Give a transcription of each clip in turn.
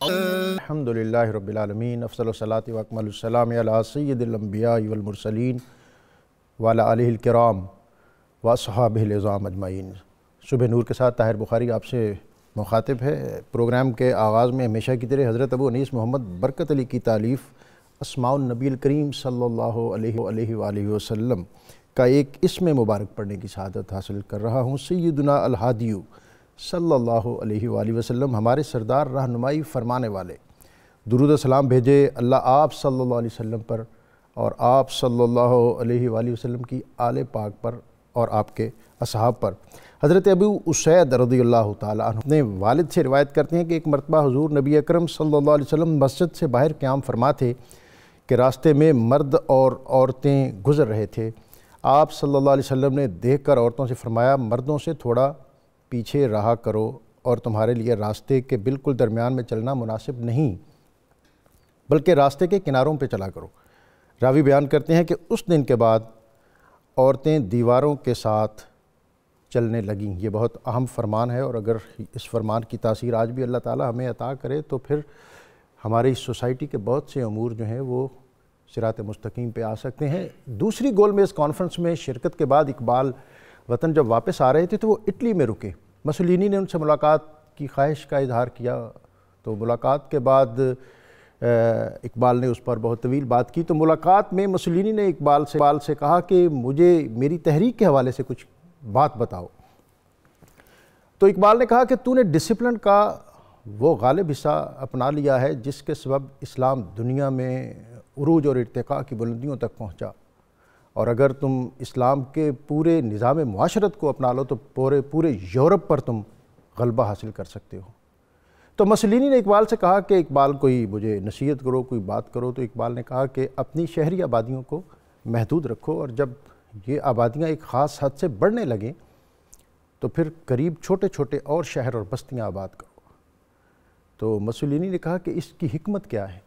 الحمدللہ رب العالمین، افضل الصلاۃ و اکمل السلام علی سید الانبیاء والمرسلین وعلی آلہ الکرام و اصحابہ العظام اجمعین۔ صبح نور کے ساتھ طاہر بخاری آپ سے مخاطب ہے۔ پروگرام کے آغاز میں ہمیشہ کی طرح حضرت ابو انیس محمد برکت علی کی تالیف اسماء النبی الکریم صلی اللہ علیہ وآلہ وسلم کا ایک اسم مبارک پڑھنے کی سعادت حاصل کر رہا ہوں۔ سیدنا الہادی صلی اللہ علیہ وآلہ وسلم، ہمارے سردار رہنمائی فرمانے والے، درود و سلام بھیجے اللہ آپ صلی اللہ علیہ وسلم پر اور آپ صلی اللہ علیہ وآلہ وسلم کی آل پاک پر اور آپ کے اصحاب پر۔ حضرت ابو اسید رضی اللہ تعالیٰ عنہ اپنے والد سے روایت کرتے ہیں کہ ایک مرتبہ حضور نبی اکرم صلی اللہ علیہ وسلم مسجد سے باہر قیام فرما تھے کہ راستے میں مرد اور عورتیں گزر رہے تھے۔ آپ صلی اللہ علیہ وسلم نے دیکھ کر عورتوں سے فرمایا، مردوں سے تھوڑا پیچھے رہا کرو اور تمہارے لیے راستے کے بالکل درمیان میں چلنا مناسب نہیں، بلکہ راستے کے کناروں پہ چلا کرو۔ راوی بیان کرتے ہیں کہ اس دن کے بعد عورتیں دیواروں کے ساتھ چلنے لگیں۔ یہ بہت اہم فرمان ہے، اور اگر اس فرمان کی تاثیر آج بھی اللہ تعالیٰ ہمیں عطا کرے تو پھر ہماری سوسائٹی کے بہت سے امور جو ہیں وہ صراط مستقیم پہ آ سکتے ہیں۔ دوسری گول میں اس کانفرنس میں شرکت کے بعد اقبال وطن جب واپس آ رہے تھے تو وہ اٹلی میں رکے۔ مسولینی نے ان سے ملاقات کی خواہش کا اظہار کیا، تو ملاقات کے بعد اقبال نے اس پر بہت طویل بات کی۔ تو ملاقات میں مسولینی نے اقبال سے کہا کہ مجھے میری تحریک کے حوالے سے کچھ بات بتاؤ۔ تو اقبال نے کہا کہ تو نے ڈسپلن کا وہ غالب حصہ اپنا لیا ہے جس کے سبب اسلام دنیا میں عروج اور ارتقاء کی بلندیوں تک پہنچا، اور اگر تم اسلام کے پورے نظام معاشرت کو اپنا لو تو پورے یورپ پر تم غلبہ حاصل کر سکتے ہو۔ تو مسولینی نے اقبال سے کہا کہ اقبال کوئی مجھے نصیحت کرو، کوئی بات کرو۔ تو اقبال نے کہا کہ اپنی شہری آبادیوں کو محدود رکھو، اور جب یہ آبادیاں ایک خاص حد سے بڑھنے لگیں تو پھر قریب چھوٹے چھوٹے اور شہر اور بستیاں آباد کرو۔ تو مسولینی نے کہا کہ اس کی حکمت کیا ہے؟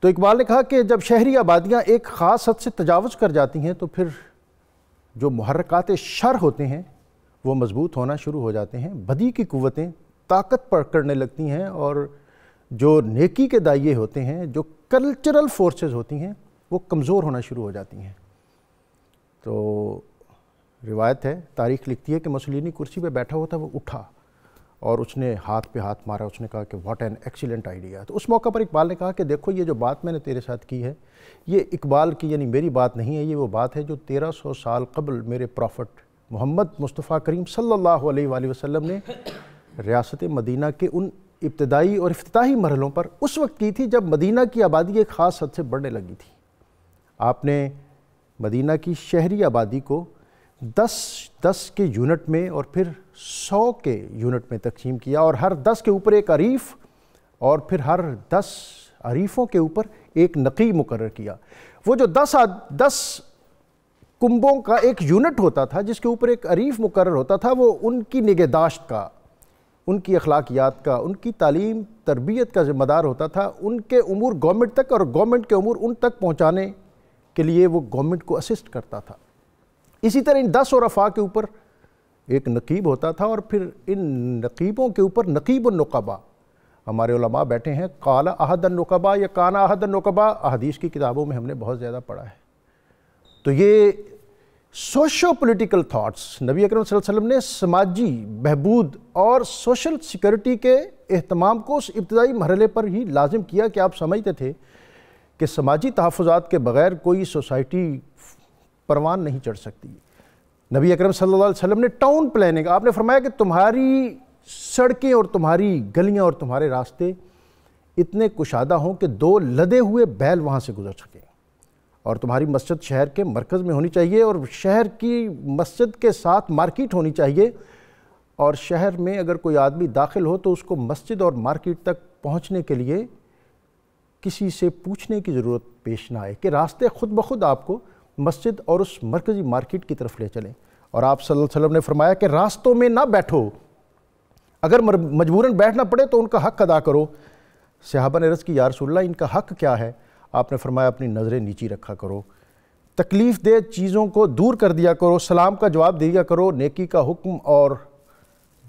تو اقبال نے کہا کہ جب شہری آبادیاں ایک خاص حد سے تجاوز کر جاتی ہیں تو پھر جو محرکات شر ہوتے ہیں وہ مضبوط ہونا شروع ہو جاتے ہیں، بدی کی قوتیں طاقت پکڑنے لگتی ہیں، اور جو نیکی کے دائیں ہوتے ہیں، جو کلچرل فورسز ہوتی ہیں، وہ کمزور ہونا شروع ہو جاتی ہیں۔ تو روایت ہے، تاریخ لکھتی ہے کہ مسولینی کرسی پہ بیٹھا ہوا تھا، وہ اٹھا اور اس نے ہاتھ پہ ہاتھ مارا، اس نے کہا کہ واٹ این ایکسیلنٹ آئیڈیا۔ تو اس موقع پر اقبال نے کہا کہ دیکھو یہ جو بات میں نے تیرے ساتھ کی ہے، یہ اقبال کی یعنی میری بات نہیں ہے، یہ وہ بات ہے جو 1300 سال قبل میرے پروفٹ محمد مصطفیٰ کریم صلی اللہ علیہ وآلہ وسلم نے ریاست مدینہ کے ان ابتدائی اور افتتاحی مرحلوں پر اس وقت کی تھی جب مدینہ کی آبادی ایک خاص حد سے بڑھنے لگی تھی۔ آپ نے مدینہ کی شہری آبادی کو 10 کے یونٹ میں اور پھر 100 کے یونٹ میں تقسیم کیا، اور ہر 10 کے اوپر ایک عریف اور پھر ہر 10 عریفوں کے اوپر ایک نقی مقرر کیا۔ وہ جو 10 کنبوں کا ایک یونٹ ہوتا تھا جس کے اوپر ایک عریف مقرر ہوتا تھا، وہ ان کی نگہداشت کا، ان کی اخلاقیات کا، ان کی تعلیم تربیت کا ذمہ دار ہوتا تھا، ان کے امور گورنمنٹ تک اور گورنمنٹ کے امور ان تک پہنچانے کے لیے وہ گورنمنٹ کو اسسٹ کرتا تھا۔ اسی طرح ان 10 عرفاء کے اوپر ایک نقیب ہوتا تھا، اور پھر ان نقیبوں کے اوپر نقیب النقباء، ہمارے علماء بیٹھے ہیں، قال احد النقباء یا کان احد النقباء، احادیث کی کتابوں میں ہم نے بہت زیادہ پڑھا ہے۔ تو یہ سوشو پولیٹیکل تھاٹس، نبی اکرم صلی اللہ علیہ وسلم نے سماجی بہبود اور سوشل سیکورٹی کے اہتمام کو اس ابتدائی مرحلے پر ہی لازم کیا کہ آپ سمجھتے تھے کہ سماجی تحفظات کے بغیر کوئی سوسائٹی پروان نہیں چڑھ سکتی۔ نبی اکرم صلی اللہ علیہ وسلم نے ٹاؤن پلاننگ، آپ نے فرمایا کہ تمہاری سڑکیں اور تمہاری گلیاں اور تمہارے راستے اتنے کشادہ ہوں کہ 2 لدے ہوئے بیل وہاں سے گزر سکیں، اور تمہاری مسجد شہر کے مرکز میں ہونی چاہیے، اور شہر کی مسجد کے ساتھ مارکیٹ ہونی چاہیے، اور شہر میں اگر کوئی آدمی داخل ہو تو اس کو مسجد اور مارکیٹ تک پہنچنے کے لیے کسی سے پوچھنے کی ضرورت پیش نہ آئے، کہ راستے خود بخود آپ کو مسجد اور اس مرکزی مارکیٹ کی طرف لے چلیں۔ اور آپ صلی اللہ علیہ وسلم نے فرمایا کہ راستوں میں نہ بیٹھو، اگر مجبوراً بیٹھنا پڑے تو ان کا حق ادا کرو۔ صحابہ نے عرض کی یا رسول اللہ ان کا حق کیا ہے؟ آپ نے فرمایا اپنی نظریں نیچی رکھا کرو، تکلیف دہ چیزوں کو دور کر دیا کرو، سلام کا جواب دیا کرو، نیکی کا حکم اور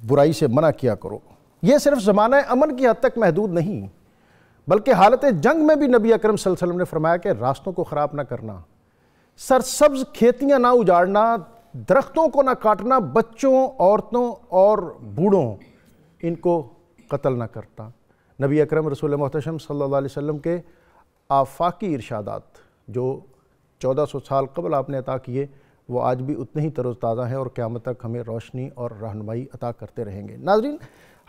برائی سے منع کیا کرو۔ یہ صرف زمانہ امن کی حد تک محدود نہیں، بلکہ حالت جنگ میں بھی نبی اکرم صلی اللہ علیہ وسلم نے فرمایا کہ راستوں کو خراب نہ کرنا، سرسبز کھیتیاں نہ اجاڑنا، درختوں کو نہ کاٹنا، بچوں، عورتوں اور بوڑھوں ان کو قتل نہ کرتا۔ نبی اکرم رسول محتشم صلی اللہ علیہ وسلم کے آفاقی ارشادات جو 1400 سال قبل آپ نے عطا کیے وہ آج بھی اتنے ہی تر و تازہ ہیں اور قیامت تک ہمیں روشنی اور رہنمائی عطا کرتے رہیں گے۔ ناظرین،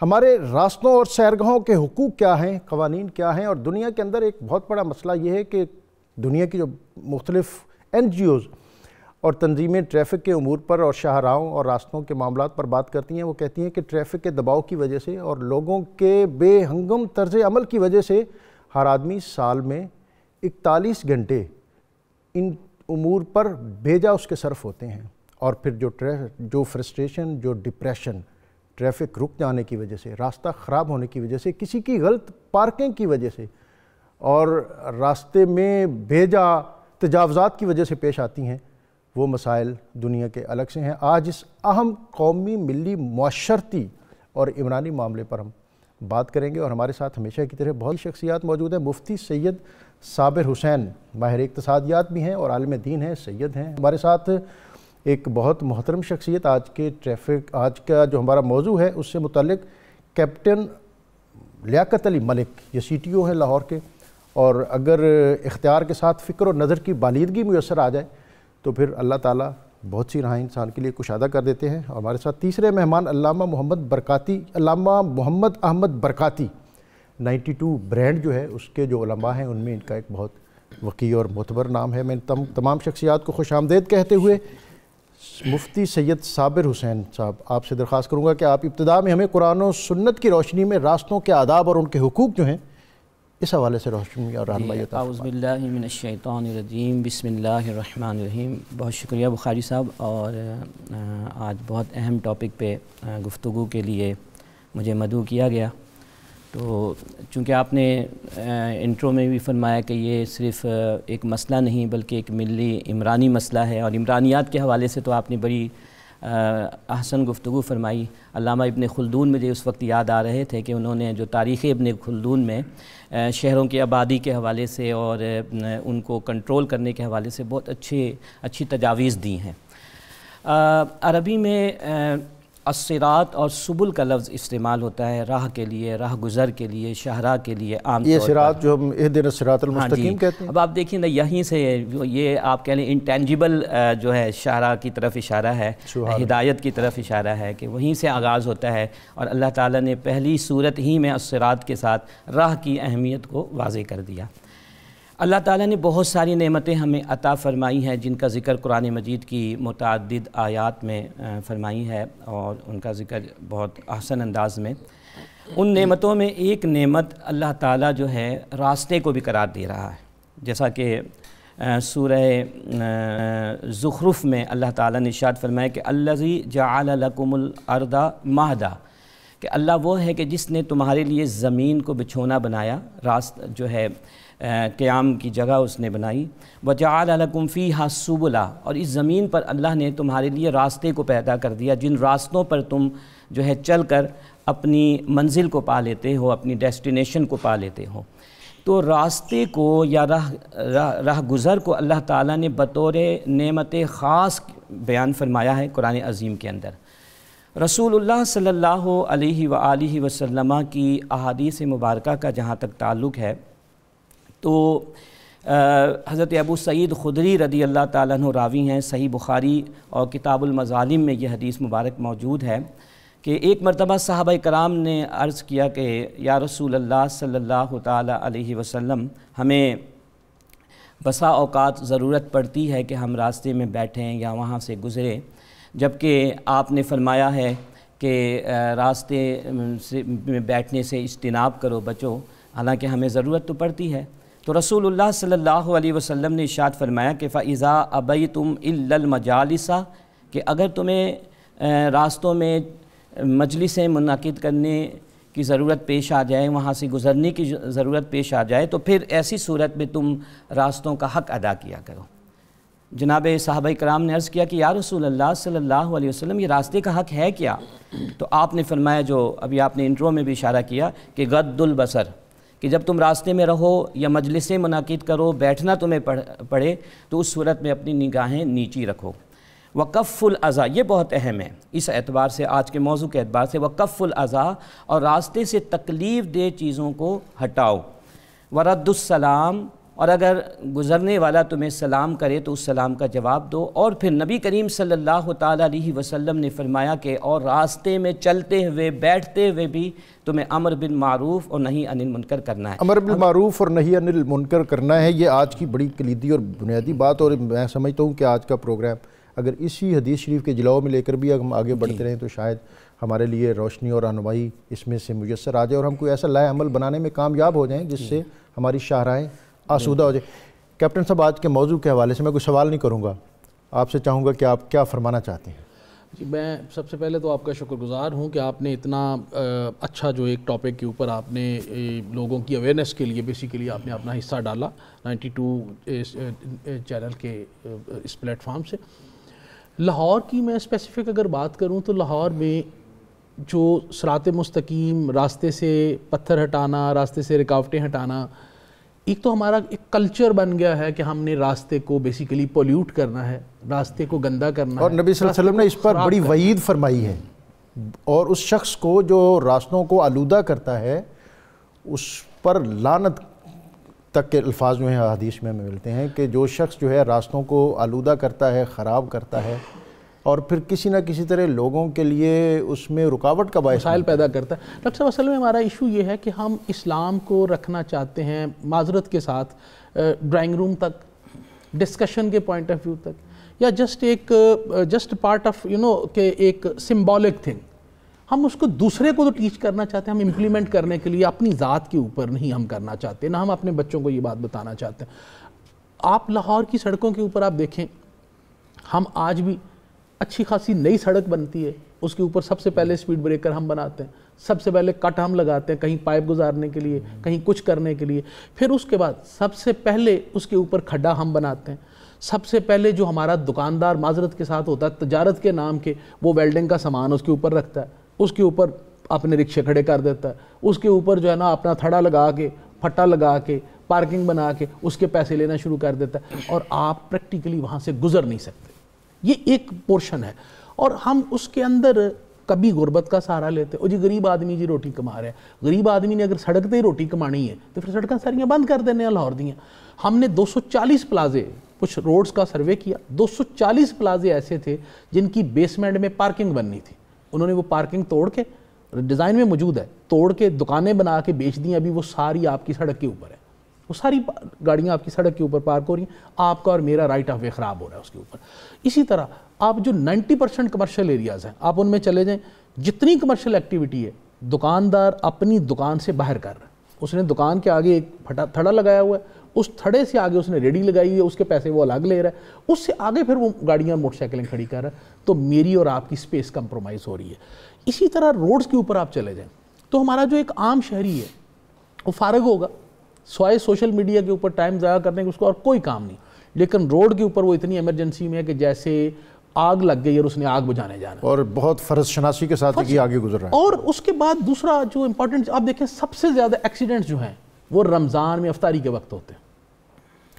ہمارے راستوں اور سیرگاہوں کے حقوق کیا ہیں، قوانین کیا ہیں، اور دنیا کے اندر ایک بہت بڑا مسئلہ یہ ہے کہ دنیا کی جو مختلف NGOs اور تنظیمیں ٹریفک کے امور پر اور شاہراہوں اور راستوں کے معاملات پر بات کرتی ہیں، وہ کہتی ہیں کہ ٹریفک کے دباؤ کی وجہ سے اور لوگوں کے بے ہنگم طرز عمل کی وجہ سے ہر آدمی سال میں 41 گھنٹے ان امور پر بھیجا اس کے صرف ہوتے ہیں، اور پھر جو فرسٹریشن، جو ڈپریشن، ٹریفک رک جانے کی وجہ سے، راستہ خراب ہونے کی وجہ سے، کسی کی غلط پارکنگ کی وجہ سے اور راستے میں بھیجا تجاوزات کی وجہ سے پیش آتی ہیں، وہ مسائل دنیا کے الگ سے ہیں۔ آج اس اہم قومی، ملی، معاشرتی اور عمرانی معاملے پر ہم بات کریں گے، اور ہمارے ساتھ ہمیشہ کی طرح بہت شخصیات موجود ہیں۔ مفتی سید صابر حسین ماہر اقتصادیات بھی ہیں اور عالم دین ہیں، سید ہیں۔ ہمارے ساتھ ایک بہت محترم شخصیت آج کا جو ہمارا موضوع ہے اس سے متعلق کیپٹن لیاقت علی ملک، یہ CTO ہیں لاہور کے، اور اگر اختیار کے ساتھ فکر و نظر کی بالیدگی میسر آ جائے تو پھر اللہ تعالیٰ بہت سی راہیں انسان کے لیے کشادہ کر دیتے ہیں۔ اور ہمارے ساتھ تیسرے مہمان علامہ محمد احمد برکاتی، 92 برانڈ جو ہے اس کے جو علماء ہیں ان میں ان کا ایک بہت وقیع اور معتبر نام ہے۔ میں تمام شخصیات کو خوش آمدید کہتے ہوئے مفتی سید صابر حسین صاحب آپ سے درخواست کروں گا کہ آپ ابتدا میں ہمیں قرآن و سنت کی روشنی میں راستوں کے آداب اور ان کے حقوق جو ہیں اس حوالے سے روشنی اور رہنمائی عطا فرمائیں۔ اعوذ باللہ من الشیطان الرجیم، بسم اللہ الرحمن الرحیم۔ بہت شکریہ بخاری صاحب، اور آج بہت اہم ٹاپک پہ گفتگو کے لیے مجھے مدعو کیا گیا۔ تو چونکہ آپ نے انٹرو میں بھی فرمایا کہ یہ صرف ایک مسئلہ نہیں بلکہ ایک ملی عمرانی مسئلہ ہے، اور عمرانیات کے حوالے سے تو آپ نے بڑی احسن گفتگو فرمائی۔ علامہ ابن خلدون مجھے اس وقت یاد آ رہے تھے کہ انہوں نے جو تاریخ ابن خلدون میں شہروں کی آبادی کے حوالے سے اور ان کو کنٹرول کرنے کے حوالے سے بہت اچھی تجاویز دی ہیں۔ عربی میں الصراط اور سبل کا لفظ استعمال ہوتا ہے راہ کے لیے، راہ گزر کے لیے، شاہراہ کے لیے عام طور پر۔ یہ صراط جو ہم اہدنا الصراط المستقیم کہتے ہیں۔ اب آپ دیکھیں نا، یہیں سے یہ آپ کہہ لیں انٹینجیبل جو ہے شاہراہ کی طرف اشارہ ہے، ہدایت کی طرف اشارہ ہے کہ وہیں سے آغاز ہوتا ہے، اور اللہ تعالیٰ نے پہلی صورت ہی میں الصراط کے ساتھ راہ کی اہمیت کو واضح کر دیا۔ اللہ تعالیٰ نے بہت ساری نعمتیں ہمیں عطا فرمائی ہیں جن کا ذکر قرآن مجید کی متعدد آیات میں فرمائی ہے، اور ان کا ذکر بہت احسن انداز میں۔ ان نعمتوں میں ایک نعمت اللہ تعالیٰ جو ہے راستے کو بھی قرار دے رہا ہے، جیسا کہ سورہ زخرف میں اللہ تعالیٰ نے ارشاد فرمایا کہ الذی جعل لکم الارض مہدا، کہ اللہ وہ ہے کہ جس نے تمہارے لیے زمین کو بچھونا بنایا، راست جو ہے قیام کی جگہ اس نے بنائی۔ وَجَعَلَ لَكُمْ فِيهَا سُبُلًا، اور اس زمین پر اللہ نے تمہارے لیے راستے کو پیدا کر دیا، جن راستوں پر تم جو ہے چل کر اپنی منزل کو پا لیتے ہو، اپنی ڈیسٹینیشن کو پا لیتے ہو۔ تو راستے کو یا راہ گزر کو اللہ تعالیٰ نے بطور نعمت خاص بیان فرمایا ہے قرآن عظیم کے اندر۔ رسول اللہ صلی اللہ علیہ وآلہ وسلم کی احادیث مبارکہ کا جہاں تک تعلق ہے تو حضرت ابو سعید خدری رضی اللہ تعالیٰ عنہ راوی ہیں، صحیح بخاری اور کتاب المظالم میں یہ حدیث مبارک موجود ہے کہ ایک مرتبہ صحابہ کرام نے عرض کیا کہ یا رسول اللہ صلی اللہ تعالیٰ علیہ وسلم، ہمیں بسا اوقات ضرورت پڑتی ہے کہ ہم راستے میں بیٹھیں یا وہاں سے گزریں، جبکہ آپ نے فرمایا ہے کہ راستے میں بیٹھنے سے اجتناب کرو، بچو، حالانکہ ہمیں ضرورت تو پڑتی ہے۔ تو رسول اللہ صلی اللہ علیہ وسلم نے ارشاد فرمایا کہ فَإِذَا أَبَيْتُمْ إِلَّا الْمَجَالِسَ، کہ اگر تمہیں راستوں میں مجلسیں منعقد کرنے کی ضرورت پیش آ جائے، وہاں سے گزرنے کی ضرورت پیش آ جائے، تو پھر ایسی صورت میں تم راستوں کا حق ادا کیا کرو۔ جناب صحابہ کرام نے عرض کیا کہ یا رسول اللہ صلی اللہ علیہ وسلم یہ راستے کا حق ہے کیا؟ تو آپ نے فرمایا جو ابھی آپ نے انٹرو میں بھی اشارہ کیا کہ غض البصر، کہ جب تم راستے میں رہو یا مجلسیں منعقد کرو، بیٹھنا تمہیں پڑے تو اس صورت میں اپنی نگاہیں نیچی رکھو۔ وکف الاذی، یہ بہت اہم ہے اس اعتبار سے، آج کے موضوع کے اعتبار سے، وکف الاذی، اور راستے سے تکلیف دہ چیزوں کو ہٹاؤ۔ ورد السلام، اور اگر گزرنے والا تمہیں سلام کرے تو اس سلام کا جواب دو۔ اور پھر نبی کریم صلی اللہ تعالیٰ علیہ وسلم نے فرمایا کہ اور راستے میں چلتے ہوئے بیٹھتے ہوئے بھی تمہیں امر بالمعروف اور نہی عن المنکر کرنا ہے۔ امر بالمعروف اور نہی عن المنکر کرنا ہے، یہ آج کی بڑی کلیدی اور بنیادی بات، اور میں سمجھتا ہوں کہ آج کا پروگرام اگر اسی حدیث شریف کے جلاؤ میں لے کر بھی ہم آگے بڑھتے رہیں تو شاید ہمارے لیے روشنی اور رہنمائی اس میں سے میسر آ جائے اور ہم کوئی ایسا لائے عمل بنانے میں کامیاب ہو جائیں جس سے ہماری شاہراہیں آسودہ ہو جائے۔ کیپٹن صاحب، آج کے موضوع کے حوالے سے میں کوئی سوال نہیں کروں گا، آپ سے چاہوں گا کہ آپ کیا فرمانا چاہتے ہیں؟ جی، میں سب سے پہلے تو آپ کا شکر گزار ہوں کہ آپ نے اتنا اچھا جو ایک ٹاپک کے اوپر آپ نے لوگوں کی اویئرنیس کے لیے بیسیکلی آپ نے اپنا حصہ ڈالا 92 چینل کے اس پلیٹ فارم سے۔ لاہور کی میں اسپیسیفک اگر بات کروں تو لاہور میں جو صراط مستقیم، راستے سے پتھر ہٹانا، راستے سے رکاوٹیں ہٹانا، ایک تو ہمارا ایک کلچر بن گیا ہے کہ ہم نے راستے کو بیسیکلی پولیوٹ کرنا ہے، راستے کو گندا کرنا ہے، اور نبی صلی اللہ علیہ وسلم نے اس پر بڑی وعید فرمائی ہے، اور اس شخص کو جو راستوں کو آلودہ کرتا ہے اس پر لعنت تک کے الفاظ جو ہیں حدیث میں ہمیں ملتے ہیں کہ جو شخص جو ہے راستوں کو آلودہ کرتا ہے، خراب کرتا ہے، اور پھر کسی نہ کسی طرح لوگوں کے لیے اس میں رکاوٹ کا باعث مسائل پیدا کرتا ہے۔ ڈاکٹر صاحب، اصل میں ہمارا ایشو یہ ہے کہ ہم اسلام کو رکھنا چاہتے ہیں معذرت کے ساتھ ڈرائنگ روم تک، ڈسکشن کے پوائنٹ آف ویو تک، یا جسٹ پارٹ آف کہ ایک سمبولک تھنگ، ہم اس کو دوسرے کو تو ٹیچ کرنا چاہتے ہیں، ہم امپلیمنٹ کرنے کے لیے اپنی ذات کے اوپر نہیں ہم کرنا چاہتے، نہ ہم اپنے بچوں کو یہ بات بتانا چاہتے ہیں۔ آپ لاہور کی سڑکوں کے اوپر آپ دیکھیں، ہم آج بھی اچھی خاصی نئی سڑک بنتی ہے، اس کے اوپر سب سے پہلے سپیڈ بریکر ہم بناتے ہیں، سب سے پہلے کٹ ہم لگاتے ہیں کہیں پائپ گزارنے کے لیے، کہیں کچھ کرنے کے لیے، پھر اس کے بعد سب سے پہلے اس کے اوپر کھڈا ہم بناتے ہیں، سب سے پہلے جو ہمارا دکاندار معذرت کے ساتھ ہوتا ہے تجارت کے نام کے، وہ ویلڈنگ کا سامان اس کے اوپر رکھتا ہے، اس کے اوپر اپنے رکشے کھڑے کر دیتا ہے، اس کے اوپر جو ہے نا اپنا تھڑا لگا کے، پھٹا لگا کے، پارکنگ بنا کے اس کے پیسے لینا شروع کر دیتا ہے، اور آپ پریکٹیکلی وہاں سے گزر نہیں سکتے۔ یہ ایک پورشن ہے، اور ہم اس کے اندر کبھی غربت کا سہارا لیتے، او جی غریب آدمی جی روٹی کما رہے ہیں، غریب آدمی نے اگر سڑک پہ ہی روٹی کمانی ہے تو پھر سڑکیں ساریاں بند کر دینے لاہور دیاں۔ ہم نے 240 پلازے، کچھ روڈز کا سروے کیا، 240 پلازے ایسے تھے جن کی بیسمنٹ میں پارکنگ بننی تھی، انہوں نے وہ پارکنگ توڑ کے، ڈیزائن میں موجود ہے، توڑ کے دکانیں بنا کے بیچ دیں، ابھی وہ ساری آپ کی سڑک کے اوپر ہے، وہ ساری گاڑیاں آپ کی سڑک کے اوپر پارک ہو رہی ہیں، آپ کا اور میرا رائٹ آف وے خراب ہو رہا ہے اس کے اوپر۔ اسی طرح آپ جو 90% کمرشل ایریاز ہیں، آپ ان میں چلے جائیں، جتنی کمرشل ایکٹیویٹی ہے دکاندار اپنی دکان سے باہر کر رہا ہے، اس نے دکان کے آگے ایک تھڑا لگایا ہوا ہے، اس تھڑے سے آگے اس نے ریڈی لگائی ہوئی ہے، اس کے پیسے وہ الگ لے رہا ہے، اس سے آگے پھر وہ گاڑیاں موٹر سائیکلیں کھڑی کر رہا ہے، تو میری اور آپ کی سپیس کمپرومائز ہو رہی ہے۔ اسی طرح روڈز کے اوپر آپ چلے جائیں تو ہمارا جو ایک عام شہری ہے وہ فارغ ہوگا سوائے سوشل میڈیا کے اوپر ٹائم ضائع کرنے کے، اس کو اور کوئی کام نہیں، لیکن روڈ کے اوپر وہ اتنی ایمرجنسی میں ہے کہ جیسے آگ لگ گئی اور اس نے آگ بجھانے جانا، اور بہت فرض شناسی کے ساتھ ہی آگے گزر رہا ہے۔ اور اس کے بعد دوسرا جو امپورٹنٹ آپ دیکھیں، سب سے زیادہ ایکسیڈنٹس جو ہیں وہ رمضان میں افطاری کے وقت ہوتے ہیں،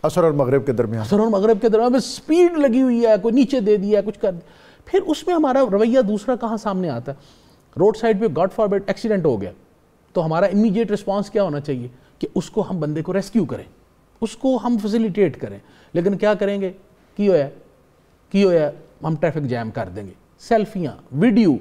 عصر اور مغرب کے درمیان، عصر اور مغرب کے درمیان سپیڈ لگی ہوئی ہے، کوئی نیچے دے دیا ہے، کچھ کر دیا۔ پھر اس میں ہمارا رویہ دوسرا کہاں سامنے آتا ہے، روڈ سائڈ پہ گاڈ فاربیڈ ایکسیڈنٹ ہو گیا تو ہمارا امیڈیٹ رسپانس کیا ہونا چاہیے کہ اس کو ہم بندے کو ریسکیو کریں، اس کو ہم فیسیلیٹیٹ کریں، لیکن کیا کریں گے، کی ہویا ہم ٹریفک جیم کر دیں گے، سیلفیاں ویڈیو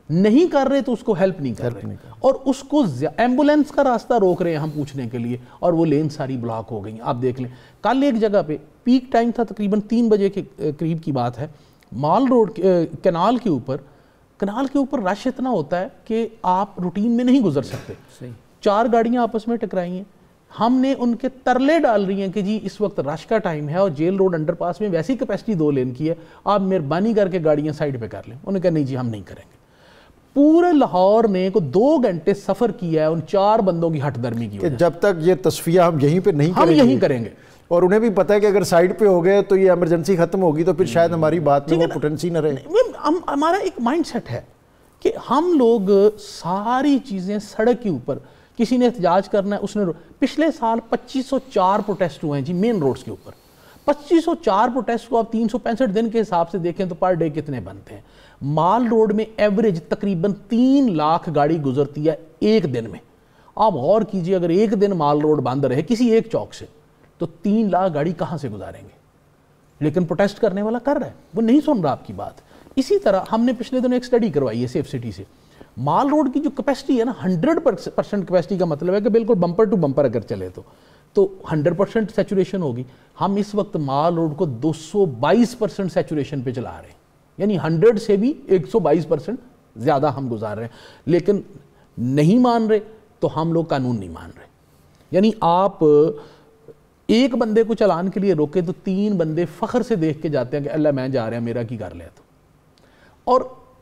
نہیں کر رہے تو اس کو ہیلپ نہیں کر رہے، اور اس کو ایمبولینس کا راستہ روک رہے ہیں ہم پوچھنے کے لیے، اور وہ لین ساری بلاک ہو گئی۔ آپ دیکھ لیں کل ایک جگہ پہ پیک ٹائم تھا، تقریباً 3 بجے کے قریب کی بات ہے، مال روڈ کنال کے اوپر رش اتنا ہوتا ہے کہ آپ روٹین میں نہیں گزر سکتے، 4 گاڑیاں آپس میں ٹکرائی ہیں، ہم نے ان کے ترلے ڈال رہی ہیں کہ جی اس وقت رش کا ٹائم ہے اور جیل روڈ انڈر پاس میں ویسی کیپیسٹی 2 لین کی ہے، آپ مہربانی کر کے گاڑیاں سائڈ پہ کر لیں، انہوں نے کہا نہیں جی ہم نہیں کریں گے۔ پورے لاہور نے کو 2 گھنٹے سفر کیا ہے ان 4 بندوں کی ہٹ درمی کی وجہ، کہ جب تک یہ تصفیہ ہم یہیں پہ نہیں ہم یہیں کریں گے، اور انہیں بھی پتہ ہے کہ اگر سائڈ پہ ہو گئے تو یہ ایمرجنسی ختم ہوگی تو پھر شاید ہماری بات میں وہ پوٹینسی نہ رہے. ہمارا ایک مائنڈ سیٹ ہے کہ ہم لوگ ساری چیزیں سڑک کے اوپر, کسی نے احتجاج کرنا ہے اس نے, پچھلے سال 2504 پروٹیسٹ ہوئے ہیں جی مین روڈز کے اوپر. 2504 پروٹیسٹ کو آپ 365 دن کے حساب سے دیکھیں تو پر ڈے کتنے بنتے ہیں. مال روڈ میں ایوریج تقریباً 3 لاکھ گاڑی گزرتی ہے ایک دن میں. آپ غور کیجئے اگر ایک دن مال روڈ بند رہے کسی ایک چوک سے تو 3 لاکھ گاڑی کہاں سے گزاریں گے. لیکن پروٹیسٹ کرنے والا کر رہا ہے, وہ نہیں سن رہا آپ کی بات. اسی طرح ہم نے پچھلے دنوں ایک سٹڈی کروائی ہے سیف سٹی سے. مال روڈ کی جو کیپیسٹی ہے نا 100% کیپیسٹی کا مطلب ہے کہ بالکل بمپر ٹو بمپر اگر چلے تو 100% سیچوریشن ہوگی. ہم اس وقت مال روڈ کو 222% سیچوریشن پہ چلا رہے ہیں, یعنی 100 سے بھی 122% زیادہ ہم گزار رہے ہیں. لیکن نہیں مان رہے تو ہم لوگ قانون نہیں مان رہے. یعنی آپ ایک بندے کو چلان کے لیے روکے تو 3 بندے فخر سے دیکھ کے جاتے ہیں کہ اللہ میں جا رہا ہے میرا کی کر لیا. تو اور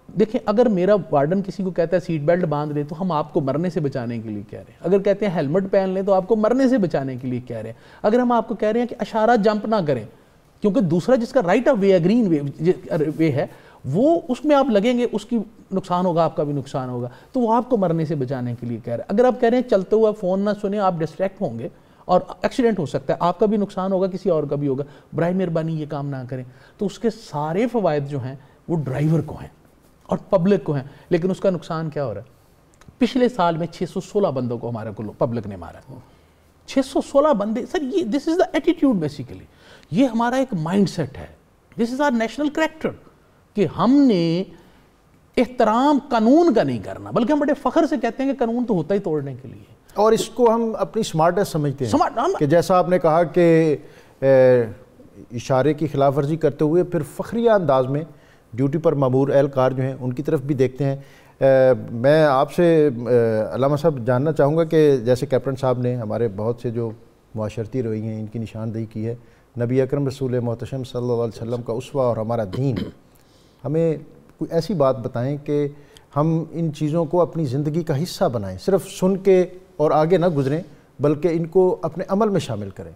دیکھیں اگر میرا وارڈن کسی کو کہتا ہے سیٹ بیلٹ باندھ لے تو ہم آپ کو مرنے سے بچانے کے لیے کہہ رہے ہیں. اگر کہتے ہیں ہیلمٹ پہن لیں تو آپ کو مرنے سے بچانے کے لیے کہہ رہے ہیں. اگر ہم آپ کو کہہ رہے ہیں کہ اشارہ جمپ نہ کریں کیونکہ دوسرا جس کا رائٹ آف وے ہے, گرین وے ہے, وہ اس میں آپ لگیں گے اس کی نقصان ہوگا, آپ کا بھی نقصان ہوگا, تو وہ آپ کو مرنے سے بچانے کے لیے کہہ رہے ہیں. اگر آپ کہہ رہے ہیں چلتے ہوا فون نہ سنیں آپ ڈسٹریکٹ ہوں گے اور ایکسیڈنٹ ہو سکتا ہے, آپ کا بھی نقصان ہوگا کسی اور کا بھی ہوگا, برائے مہربانی یہ کام نہ کریں. تو اس کے سارے فوائد جو ہیں وہ ڈرائیور کو ہیں اور پبلک کو ہیں. لیکن اس کا نقصان کیا ہو رہا ہے؟ پچھلے سال میں 616 بندوں کو ہمارے کو پبلک نے مارا. 616 بندے. سر یہ دس از دا ایٹیٹیوڈ بیسیکلی. یہ ہمارا ایک مائنڈ سیٹ ہے, دس از آر نیشنل کریکٹر کہ ہم نے احترام قانون کا نہیں کرنا, بلکہ ہم بڑے فخر سے کہتے ہیں کہ قانون تو ہوتا ہی توڑنے کے لیے. اور اس کو ہم اپنی سمارٹنس سمجھتے ہیں کہ جیسا آپ نے کہا کہ اشارے کی خلاف ورزی کرتے ہوئے پھر فخریہ انداز میں ڈیوٹی پر مامور اہلکار جو ہیں ان کی طرف بھی دیکھتے ہیں. میں آپ سے علامہ صاحب جاننا چاہوں گا کہ جیسے کیپٹن صاحب نے ہمارے بہت سے جو معاشرتی رویے ہیں ان کی نشاندہی کی ہے, نبی اکرم رسول محتشم صلی اللہ علیہ وسلم کا اسوہ اور ہمارا دین, ہمیں کوئی ایسی بات بتائیں کہ ہم ان چیزوں کو اپنی زندگی کا حصہ بنائیں, صرف سن کے اور آگے نہ گزریں بلکہ ان کو اپنے عمل میں شامل کریں.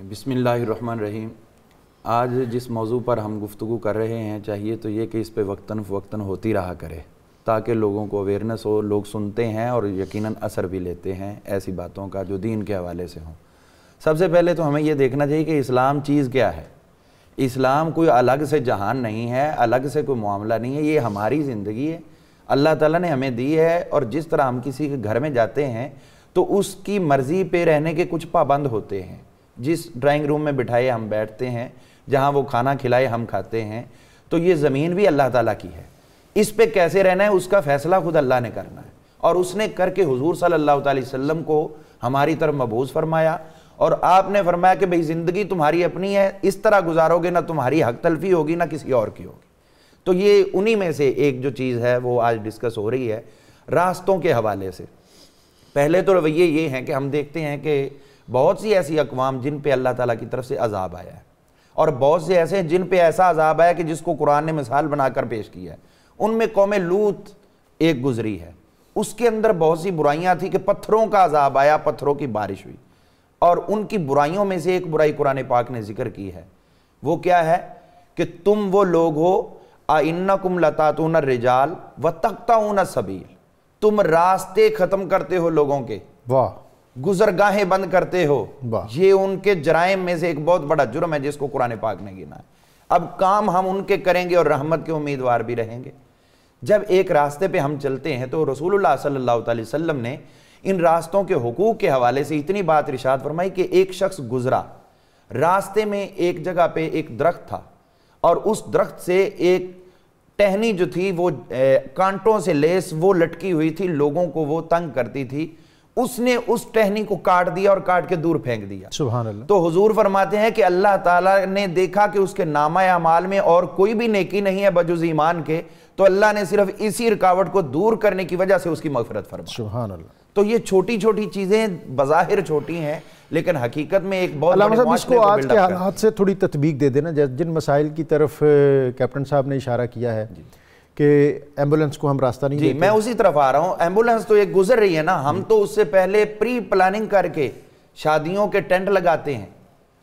بسم اللہ الرحمن الرحیم. آج جس موضوع پر ہم گفتگو کر رہے ہیں چاہیے تو یہ کہ اس پہ وقتاً فوقتاً ہوتی رہا کرے تاکہ لوگوں کو اویئرنیس ہو, لوگ سنتے ہیں اور یقیناً اثر بھی لیتے ہیں ایسی باتوں کا جو دین کے حوالے سے ہوں. سب سے پہلے تو ہمیں یہ دیکھنا چاہیے کہ اسلام چیز کیا ہے. اسلام کوئی الگ سے جہان نہیں ہے, الگ سے کوئی معاملہ نہیں ہے, یہ ہماری زندگی ہے, اللہ تعالیٰ نے ہمیں دی ہے. اور جس طرح ہم کسی کے گھر میں جاتے ہیں تو اس کی مرضی پہ رہنے کے کچھ پابند ہوتے ہیں. جس ڈرائنگ روم میں بٹھائے ہم بیٹھتے ہیں, جہاں وہ کھانا کھلائے ہم کھاتے ہیں, تو یہ زمین بھی اللہ تعالیٰ کی ہے. اس پہ کیسے رہنا ہے اس کا فیصلہ خود اللہ نے کرنا ہے, اور اس نے کر کے حضور صلی اللہ علیہ وسلم کو ہماری طرف مبعوث فرمایا. اور آپ نے فرمایا کہ بھئی زندگی تمہاری اپنی ہے, اس طرح گزارو گے نہ تمہاری حق تلفی ہوگی نہ کسی اور کی ہوگی. تو یہ انہی میں سے ایک جو چیز ہے وہ آج ڈسکس ہو رہی ہے راستوں کے حوالے سے. پہلے تو رویے یہ ہیں کہ ہم دیکھتے ہیں کہ بہت سی ایسی اقوام جن پہ اللہ تعالیٰ کی طرف سے عذاب آیا ہے, اور بہت سے ایسے ہیں جن پہ ایسا عذاب آیا کہ جس کو قرآن نے مثال بنا کر پیش کیا ہے. ان میں قوم لوط ایک گزری ہے, اس کے اندر بہت سی برائیاں تھیں کہ پتھروں کا عذاب آیا, پتھروں کی بارش ہوئی. اور ان کی برائیوں میں سے ایک برائی قرآن پاک نے ذکر کی ہے, وہ کیا ہے کہ تم وہ لوگ ہو اِنَّکُمْ لَتَأْتُونَ الرِّجَالَ وَتَقْطَعُونَ السَّبِیلَ, تم راستے ختم کرتے ہو لوگوں کے, واہ, گزرگاہیں بند کرتے ہو. واہ. یہ ان کے جرائم میں سے ایک بہت بڑا جرم ہے جس کو قرآن پاک نے گنا ہے. اب کام ہم ان کے کریں گے اور رحمت کے امیدوار بھی رہیں گے. جب ایک راستے پہ ہم چلتے ہیں تو رسول اللہ صلی اللہ علیہ وسلم نے ان راستوں کے حقوق کے حوالے سے اتنی بات ارشاد فرمائی کہ ایک شخص گزرا, راستے میں ایک جگہ پہ ایک درخت تھا, اور اس درخت سے ایک ٹہنی جو تھی وہ کانٹوں سے لیس وہ لٹکی ہوئی تھی, لوگوں کو وہ تنگ کرتی تھی. اس نے اس ٹہنی کو کاٹ دیا اور کاٹ کے دور پھینک دیا. سبحان اللہ. تو حضور فرماتے ہیں کہ اللہ تعالیٰ نے دیکھا کہ اس کے نامہ اعمال میں اور کوئی بھی نیکی نہیں ہے بجز ایمان کے, تو اللہ نے صرف اسی رکاوٹ کو دور کرنے کی وجہ سے اس کی مغفرت فرمائی. سبحان اللہ. تو یہ چھوٹی چھوٹی چیزیں بظاہر چھوٹی ہیں لیکن حقیقت میں ایک بہت علامہ صاحب اس کو آج کے حالات سے تھوڑی تطبیق دے دینا, جن مسائل کی طرف کیپٹن صاحب نے اشارہ کیا ہے کہ ایمبولنس کو ہم راستہ نہیں دیتے. میں اسی طرف آ رہا ہوں. ایمبولنس تو ایک گزر رہی ہے نا, ہم تو اس سے پہلے پری پلاننگ کر کے شادیوں کے ٹینٹ لگاتے ہیں,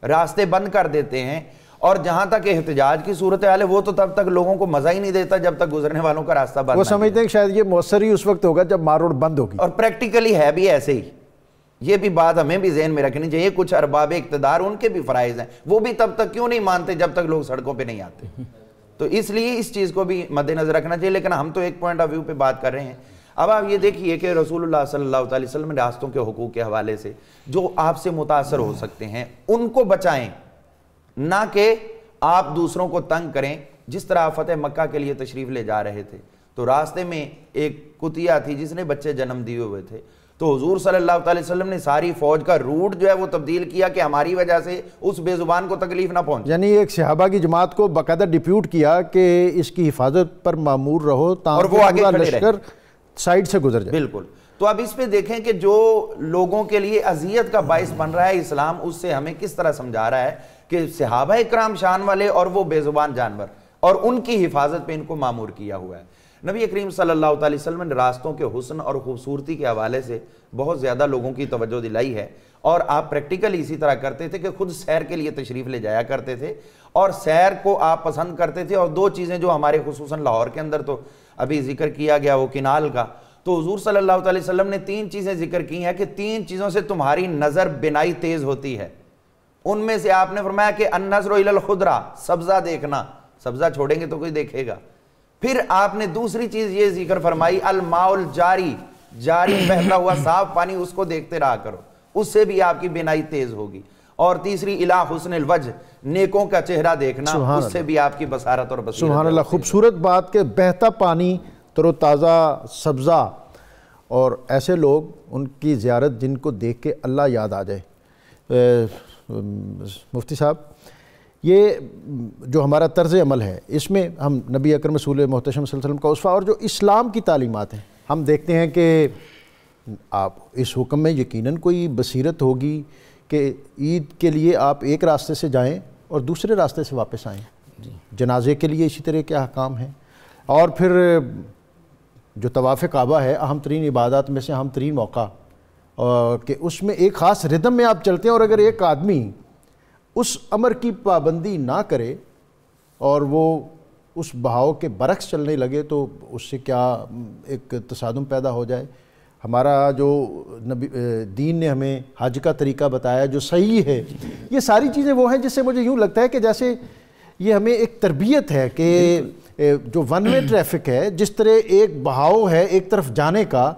راستے بند کر دیتے ہیں، اور جہاں تک احتجاج کی صورتحال ہے وہ تو تب تک لوگوں کو مزہ ہی نہیں دیتا جب تک گزرنے والوں کا راستہ بند، وہ سمجھتے ہیں کہ شاید یہ مؤثر ہی اس وقت ہوگا جب مار روڈ بند ہوگی، اور پریکٹیکلی ہے بھی ایسے ہی۔ یہ بھی بات ہمیں بھی ذہن میں رکھنی چاہیے، کچھ ارباب اقتدار ان کے بھی فرائض ہیں، وہ بھی تب تک کیوں نہیں مانتے جب تک لوگ سڑکوں پہ نہیں آتے، تو اس لیے اس چیز کو بھی مد نظر رکھنا چاہیے۔ لیکن ہم تو ایک پوائنٹ آف ویو پہ بات کر رہے ہیں۔ اب آپ یہ دیکھیے کہ رسول اللہ صلی اللہ علیہ وسلم نے راستوں کے حقوق کے حوالے سے جو آپ سے متاثر ہو سکتے ہیں ان کو بچائیں، نہ کہ آپ دوسروں کو تنگ کریں۔ جس طرح آپ فتح مکہ کے لیے تشریف لے جا رہے تھے تو راستے میں ایک کتیا تھی جس نے بچے جنم دیے ہوئے تھے، تو حضور صلی اللہ علیہ وسلم نے ساری فوج کا روٹ جو ہے وہ تبدیل کیا کہ ہماری وجہ سے اس بے زبان کو تکلیف نہ پہنچے، یعنی ایک صحابہ کی جماعت کو باقاعدہ ڈیپیوٹ کیا کہ اس کی حفاظت پر مامور رہو اور وہ آگے پورا کھڑے رہے، لشکر سائیڈ سے گزر جائے۔ بالکل۔ تو اب اس پہ دیکھیں کہ جو لوگوں کے لیے اذیت کا باعث بن رہا ہے اسلام، اس سے ہمیں کس طرح سمجھا رہا ہے کہ صحابہ اکرام شان والے اور وہ بے زبان جانور، اور ان کی حفاظت پہ ان کو مامور کیا ہوا ہے۔ نبی کریم صلی اللہ علیہ وسلم نے راستوں کے حسن اور خوبصورتی کے حوالے سے بہت زیادہ لوگوں کی توجہ دلائی ہے، اور آپ پریکٹیکلی اسی طرح کرتے تھے کہ خود سیر کے لیے تشریف لے جایا کرتے تھے، اور سیر کو آپ پسند کرتے تھے۔ اور دو چیزیں جو ہمارے خصوصاً لاہور کے اندر تو ابھی ذکر کیا گیا وہ کنال کا، تو حضور صلی اللہ علیہ وسلم نے 3 چیزیں ذکر کی ہیں کہ 3 چیزوں سے تمہاری نظر بینائی تیز ہوتی ہے۔ ان میں سے آپ نے فرمایا کہ النظر الی الخضرہ، سبزہ دیکھنا، سبزہ چھوڑیں گے تو کوئی دیکھے گا۔ پھر آپ نے دوسری چیز یہ ذکر فرمائی الماء الجاری، جاری بہتا ہوا صاف پانی، اس کو دیکھتے رہا کرو، اس سے بھی آپ کی بینائی تیز ہوگی۔ اور تیسری الی حسن الوجہ، نیکوں کا چہرہ دیکھنا، اس سے بھی آپ کی بصارت اور بصیرت۔ سبحان اللہ، خوبصورت بات کہ بہتا پانی، تر و تازہ سبزہ، اور ایسے لوگ ان کی زیارت جن کو دیکھ کے اللہ یاد آ جائے۔ مفتی صاحب، یہ جو ہمارا طرز عمل ہے اس میں ہم نبی اکرم رسول محتشم صلی اللہ علیہ وسلم کا اسوہ اور جو اسلام کی تعلیمات ہیں، ہم دیکھتے ہیں کہ آپ اس حکم میں یقیناً کوئی بصیرت ہوگی کہ عید کے لیے آپ ایک راستے سے جائیں اور دوسرے راستے سے واپس آئیں، جنازے کے لیے اسی طرح کے احکام ہیں، اور پھر جو طواف کعبہ ہے اہم ترین عبادات میں سے اہم ترین موقع، کہ اس میں ایک خاص ردم میں آپ چلتے ہیں، اور اگر ایک آدمی اس امر کی پابندی نہ کرے اور وہ اس بہاؤ کے برعکس چلنے لگے تو اس سے کیا ایک تصادم پیدا ہو جائے۔ ہمارا جو دین نے ہمیں حج کا طریقہ بتایا جو صحیح ہے، یہ ساری چیزیں وہ ہیں جس سے مجھے یوں لگتا ہے کہ جیسے یہ ہمیں ایک تربیت ہے کہ جو ون وے ٹریفک ہے، جس طرح ایک بہاؤ ہے ایک طرف جانے کا،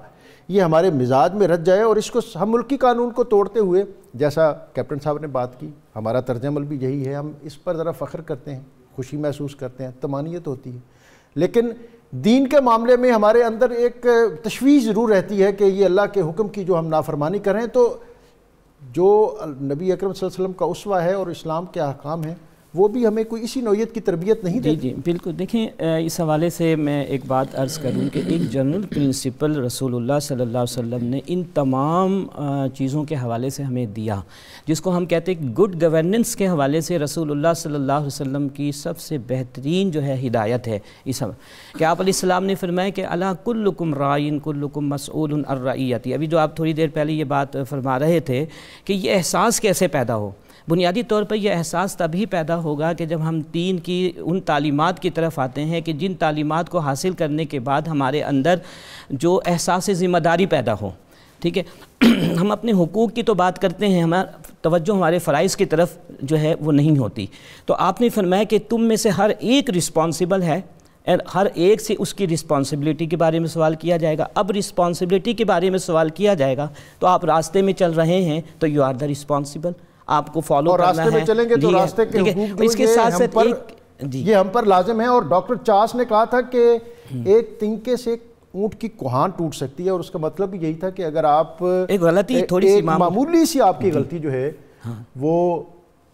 یہ ہمارے مزاج میں رچ جائے، اور اس کو ہم ملکی قانون کو توڑتے ہوئے، جیسا کیپٹن صاحب نے بات کی، ہمارا طرز عمل بھی یہی ہے، ہم اس پر ذرا فخر کرتے ہیں، خوشی محسوس کرتے ہیں، طمانینت ہوتی ہے، لیکن دین کے معاملے میں ہمارے اندر ایک تشویش ضرور رہتی ہے کہ یہ اللہ کے حکم کی جو ہم نافرمانی کریں، تو جو نبی اکرم صلی اللہ علیہ وسلم کا اسوہ ہے اور اسلام کے احکام ہیں وہ بھی ہمیں کوئی اسی نوعیت کی تربیت نہیں دیتی۔ جی بالکل۔ دیکھیں اس حوالے سے میں ایک بات عرض کروں کہ ایک جنرل پرنسپل رسول اللہ صلی اللہ علیہ وسلم نے ان تمام چیزوں کے حوالے سے ہمیں دیا، جس کو ہم کہتے ہیں گڈ گورننس کے حوالے سے رسول اللہ صلی اللہ علیہ وسلم کی سب سے بہترین جو ہے ہدایت ہے اس کہ آپ علیہ السلام نے فرمایا کہ الا کلکم رائن کلکم مسئول عن رعیتی۔ ابھی جو آپ تھوڑی دیر پہلے یہ بات فرما رہے تھے کہ یہ احساس کیسے پیدا ہو، بنیادی طور پر یہ احساس تبھی پیدا ہوگا کہ جب ہم دین کی ان تعلیمات کی طرف آتے ہیں کہ جن تعلیمات کو حاصل کرنے کے بعد ہمارے اندر جو احساس ذمہ داری پیدا ہو، ٹھیک ہے۔ ہم اپنے حقوق کی تو بات کرتے ہیں، ہمارا توجہ ہمارے فرائض کی طرف جو ہے وہ نہیں ہوتی۔ تو آپ نے فرمایا کہ تم میں سے ہر ایک رسپانسبل ہے، ہر ایک سے اس کی رسپانسبلٹی کے بارے میں سوال کیا جائے گا۔ اب رسپانسبلٹی کے بارے میں سوال کیا جائے گا تو آپ راستے میں چل رہے ہیں تو یو آر دا رسپانسبل، آپ کو فالو کرنا ہے، اور راستے میں چلیں گے تو راستے کے حقوق اس کے ساتھ ساتھ یہ ہم پر لازم ہے۔ اور ڈاکٹر چاس نے کہا تھا کہ ایک تنکے سے اونٹ کی کوہان ٹوٹ سکتی ہے، اور اس کا مطلب بھی یہی تھا کہ اگر آپ ایک غلطی تھوڑی سی معمولی سی آپ کی غلطی جو ہے وہ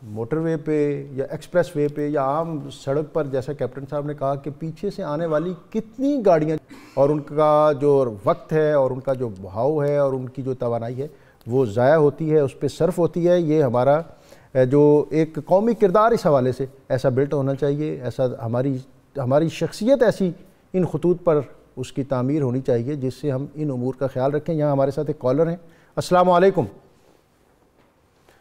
موٹر وے پہ یا ایکسپریس وے پہ یا عام سڑک پر، جیسا کیپٹن صاحب نے کہا کہ پیچھے سے آنے والی کتنی گاڑیاں اور ان کا جو وقت ہے اور ان کا جو بہاؤ ہے اور ان کی جو توانائی ہے وہ ضائع ہوتی ہے، اس پہ صرف ہوتی ہے۔ یہ ہمارا جو ایک قومی کردار اس حوالے سے ایسا بلٹ ہونا چاہیے، ایسا ہماری شخصیت ایسی ان خطوط پر اس کی تعمیر ہونی چاہیے جس سے ہم ان امور کا خیال رکھیں۔ یہاں ہمارے ساتھ ایک کالر ہیں۔ السلام علیکم۔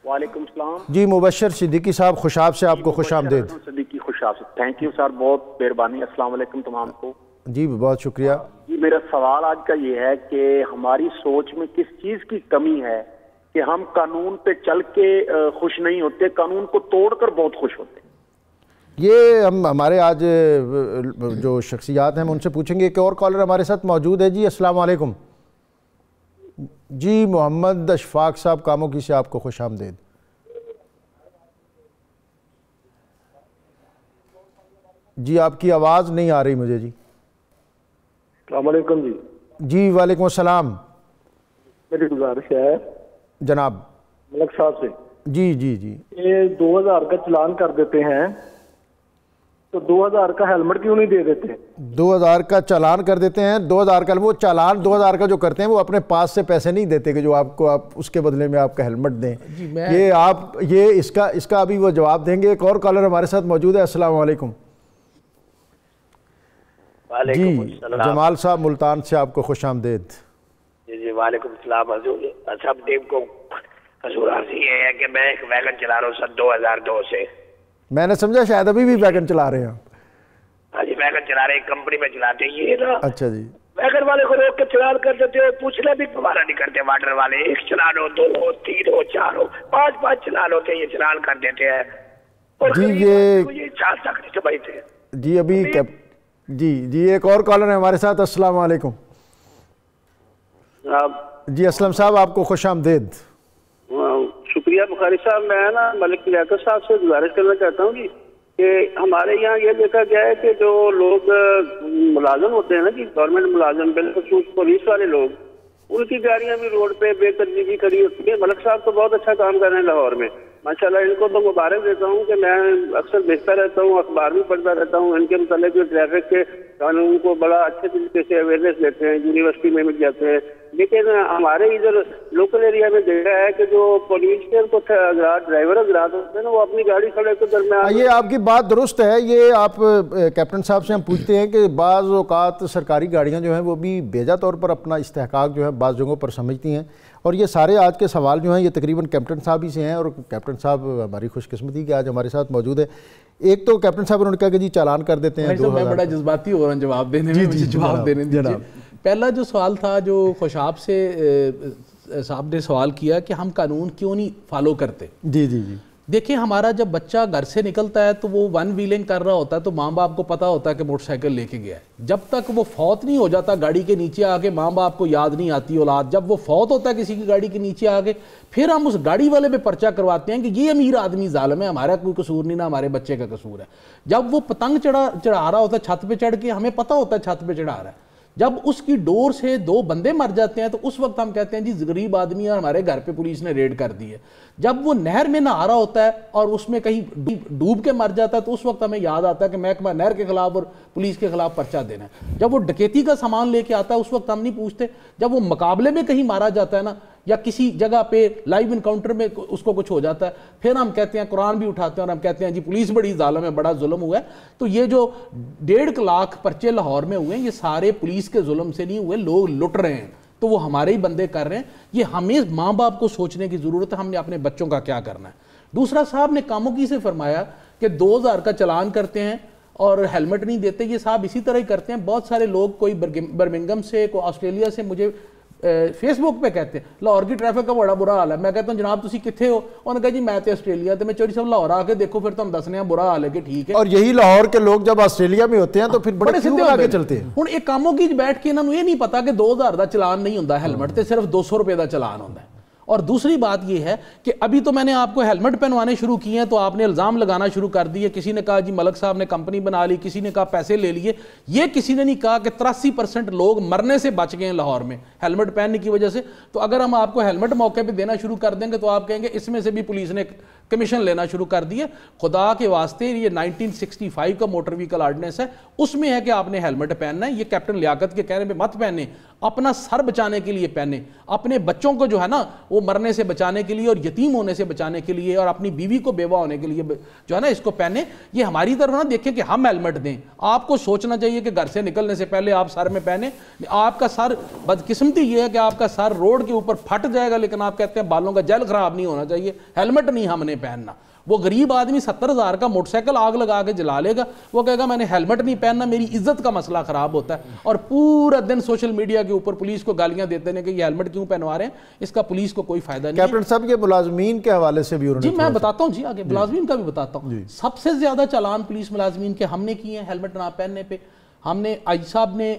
وعلیکم السلام جی مبشر صدیقی صاحب خوشاب سے آپ کو خوش آمدید. صدیقی خوشاب سے تھینک یو سر, بہت مہربانی. السلام علیکم تمام کو. جی بہت شکریہ. جی میرا سوال آج کا یہ ہے کہ ہماری سوچ میں کس چیز کی کمی ہے کہ ہم قانون پہ چل کے خوش نہیں ہوتے, قانون کو توڑ کر بہت خوش ہوتے ہیں. یہ ہم ہمارے آج جو شخصیات ہیں ہم ان سے پوچھیں گے. کہ اور کالر ہمارے ساتھ موجود ہے. جی السلام علیکم. جی محمد اشفاق صاحب کاموں کی سے آپ کو خوش آمدید. جی آپ کی آواز نہیں آ رہی مجھے. جی السلام علیکم. جی وعلیکم السلام. میری گزارش ہے جناب ملک صاحب سے. جی جی جی یہ 2000 کا چلان کر دیتے ہیں تو 2000 کا ہیلمٹ کیوں نہیں دے دیتے؟ 2000 کا چالان کر دیتے ہیں. 2000 کا وہ چالان 2000 کا جو کرتے ہیں وہ اپنے پاس سے پیسے نہیں دیتے کہ جو آپ کو آپ اس کے بدلے میں آپ کا ہیلمٹ دیں. یہ آپ یہ اس کا ابھی وہ جواب دیں گے. ایک اور کالر ہمارے ساتھ موجود ہے. السلام علیکم. جی جمال صاحب ملتان سے آپ کو خوش آمدید. جی وعلیکم السلام. حضور سب ٹیم کو حضور عرض یہ ہے کہ میں ایک ویگن چلا رہا ہوں سن 2002 سے. میں نے سمجھا شاید ابھی بھی ویگن چلا رہے ہیں. ہاں جی ویگن چلا رہے ہیں, کمپنی میں چلاتے ہیں یہ نا. اچھا جی. ویگن والے کو روک کے چلان کر دیتے ہو, پوچھنا بھی تمہارا نہیں کرتے. واٹر والے ایک چلان ہو, 2 ہو, 3 ہو, 4 ہو, 5 چلان ہوتے ہیں, یہ چلان کر دیتے ہیں. اور جی یہ 4 تک نہیں سمجھتے. جی ابھی جی ایک اور کالر ہے ہمارے ساتھ. السلام علیکم. جی اسلم صاحب آپ کو خوش آمدید. شکریہ بخاری صاحب. میں نا ملک لیاقت صاحب سے گزارش کرنا چاہتا ہوں کہ ہمارے یہاں یہ دیکھا گیا ہے کہ جو لوگ ملازم ہوتے ہیں نا جی, گورنمنٹ ملازم, بالخصوص پولیس والے لوگ, ان کی گاڑیاں بھی روڈ پہ بے ترتیبی کھڑی ہوتی ہیں. ملک صاحب تو بہت اچھا کام کر رہے ہیں لاہور میں ماشاءاللہ. ان کو تو مبارک دیتا ہوں کہ میں اکثر دیکھتا رہتا ہوں, اخبار بھی پڑھتا رہتا ہوں. ان کے متعلق جو ٹریفک کے قانون کو بڑا اچھے طریقے سے اویئرنیس دیتے ہیں, یونیورسٹی میں مل جاتے ہیں. لیکن ہمارے ادھر لوکل ایریا میں دیکھا ہے کہ جو پولیس کے ڈرائیور حضرات ہوتے ہیں نا, وہ اپنی گاڑی کھڑے کے درمیان. یہ آپ کی بات درست ہے. یہ آپ کیپٹن صاحب سے ہم پوچھتے ہیں کہ بعض اوقات سرکاری گاڑیاں جو ہیں وہ بھی بیجا طور پر اپنا استحقاق جو ہے بعض جگہوں پر سمجھتی ہیں. اور یہ سارے آج کے سوال جو ہیں یہ تقریباً کیپٹن صاحب ہی سے ہیں. اور کیپٹن صاحب ہماری خوش قسمتی کہ آج ہمارے ساتھ موجود ہے. ایک تو کیپٹن صاحب انہوں نے کہا کہ جی چالان کر دیتے ہیں. میں بڑا جذباتی ہو رہا ہوں جواب دینے میں, مجھے جواب دینے دیجیے. پہلا جو سوال تھا جو خوشاب سے صاحب نے سوال کیا کہ ہم قانون کیوں نہیں فالو کرتے. جی دیکھیں ہمارا جب بچہ گھر سے نکلتا ہے تو وہ 1 ویلنگ کر رہا ہوتا ہے تو ماں باپ کو پتہ ہوتا ہے کہ موٹر سائیکل لے کے گیا ہے. جب تک وہ فوت نہیں ہو جاتا گاڑی کے نیچے آ کے, ماں باپ کو یاد نہیں آتی اولاد. جب وہ فوت ہوتا ہے کسی کی گاڑی کے نیچے آ کے, پھر ہم اس گاڑی والے پہ پرچہ کرواتے ہیں کہ یہ امیر آدمی ظالم ہے, ہمارا کوئی قصور نہیں, نہ ہمارے بچے کا قصور ہے. جب وہ پتنگ چڑھا رہا ہوتا ہے چھت پہ چڑھ کے, ہمیں پتہ ہوتا ہے چھت پہ چڑھا رہا ہے. جب اس کی ڈور سے 2 بندے مر جاتے ہیں تو اس وقت ہم کہتے ہیں جی غریب آدمی اور ہمارے گھر پہ پولیس نے ریڈ کر دی ہے. جب وہ نہر میں نہا رہا ہوتا ہے اور اس میں کہیں ڈوب کے مر جاتا ہے تو اس وقت ہمیں یاد آتا ہے کہ محکمہ نہر کے خلاف اور پولیس کے خلاف پرچہ دینا ہے. جب وہ ڈکیتی کا سامان لے کے آتا ہے اس وقت ہم نہیں پوچھتے. جب وہ مقابلے میں کہیں مارا جاتا ہے نا, یا کسی جگہ پہ لائیو انکاؤنٹر میں اس کو کچھ ہو جاتا ہے, پھر ہم کہتے ہیں, قرآن بھی اٹھاتے ہیں اور ہم کہتے ہیں جی پولیس بڑی ظالم ہے, بڑا ظلم ہوا ہے. تو یہ جو 1.5 لاکھ پرچے لاہور میں ہوئے ہیں یہ سارے پولیس کے ظلم سے نہیں ہوئے, لوگ لٹ رہے ہیں تو وہ ہمارے ہی بندے کر رہے ہیں. یہ ہمیں ماں باپ کو سوچنے کی ضرورت ہے, ہم نے اپنے بچوں کا کیا کرنا ہے. دوسرا صاحب نے کاموکی سے فرمایا کہ 2000 کا چلان کرتے ہیں اور ہیلمٹ نہیں دیتے. یہ صاحب اسی طرح ہی کرتے ہیں. بہت سارے لوگ کوئی برمنگم سے, کوئی آسٹریلیا سے مجھے فیس بک پہ کہتے ہیں لاہور کی ٹریفک کا بڑا برا حال ہے. میں کہتا ہوں جناب تسی کتھے ہو؟ انہوں نے کہا جی میں تے آسٹریلیا تے. میں چوری صاحب لاہور آ کے دیکھو پھر تو ہم دسنے ہیں برا حال ہے کہ ٹھیک ہے. اور یہی لاہور کے لوگ جب آسٹریلیا میں ہوتے ہیں تو پھر بڑے سیدھے آگے چلتے ہیں. ہن ایک کاموں کی بیٹھ کے انہوں نے یہ نہیں پتا کہ 2000 دا چلان نہیں ہوندا ہیلمٹ تے, صرف 200 روپے دا چلان ہوندا ہے. اور دوسری بات یہ ہے کہ ابھی تو میں نے آپ کو ہیلمٹ پہنوانے شروع کیے ہیں تو آپ نے الزام لگانا شروع کر دیے. کسی نے کہا جی ملک صاحب نے کمپنی بنا لی, کسی نے کہا پیسے لے لیے. یہ کسی نے نہیں کہا کہ 83% لوگ مرنے سے بچ گئے ہیں لاہور میں ہیلمٹ پہننے کی وجہ سے. تو اگر ہم آپ کو ہیلمٹ موقع پہ دینا شروع کر دیں گے تو آپ کہیں گے اس میں سے بھی پولیس نے کمیشن لینا شروع کر دیے. خدا کے واسطے یہ 1965 کا موٹر وہیکل آرڈیننس ہے, اس میں ہے کہ آپ نے ہیلمٹ پہننا ہے. یہ کیپٹن لیاقت کے کہنے پہ مت پہنے, اپنا سر بچانے کے لیے پہنے. اپنے بچوں کو جو ہے نا وہ وہ مرنے سے بچانے کے لیے اور یتیم ہونے سے بچانے کے لیے اور اپنی بیوی کو بیوہ ہونے کے لیے جو ہے نا اس کو پہنے. یہ ہماری طرف نہ دیکھیں کہ ہم ہیلمٹ دیں. آپ کو سوچنا چاہیے کہ گھر سے نکلنے سے پہلے آپ سر میں پہنے. آپ کا سر, بدقسمتی یہ ہے کہ آپ کا سر روڈ کے اوپر پھٹ جائے گا, لیکن آپ کہتے ہیں بالوں کا جیل خراب نہیں ہونا چاہیے, ہیلمٹ نہیں ہم نے پہننا. وہ غریب آدمی 70,000 کا موٹر سائیکل آگ لگا کے جلا لے گا, وہ کہے گا میں نے ہیلمٹ نہیں پہننا, میری عزت کا مسئلہ خراب ہوتا ہے. اور پورا دن سوشل میڈیا کے اوپر پولیس کو گالیاں دیتے ہیں کہ یہ ہیلمٹ کیوں پہنوا رہے ہیں. اس کا پولیس کو کوئی فائدہ نہیں ہے. کیپٹن صاحب یہ ملازمین کے حوالے سے بھی جی میں بتاتا ہوں, جی آگے ملازمین کا بھی بتاتا ہوں. سب سے زیادہ چالان پولیس ملازمین کے ہم نے کیے ہیں ہیلمٹ نہ پہننے پہ. ہم نے آئی صاحب نے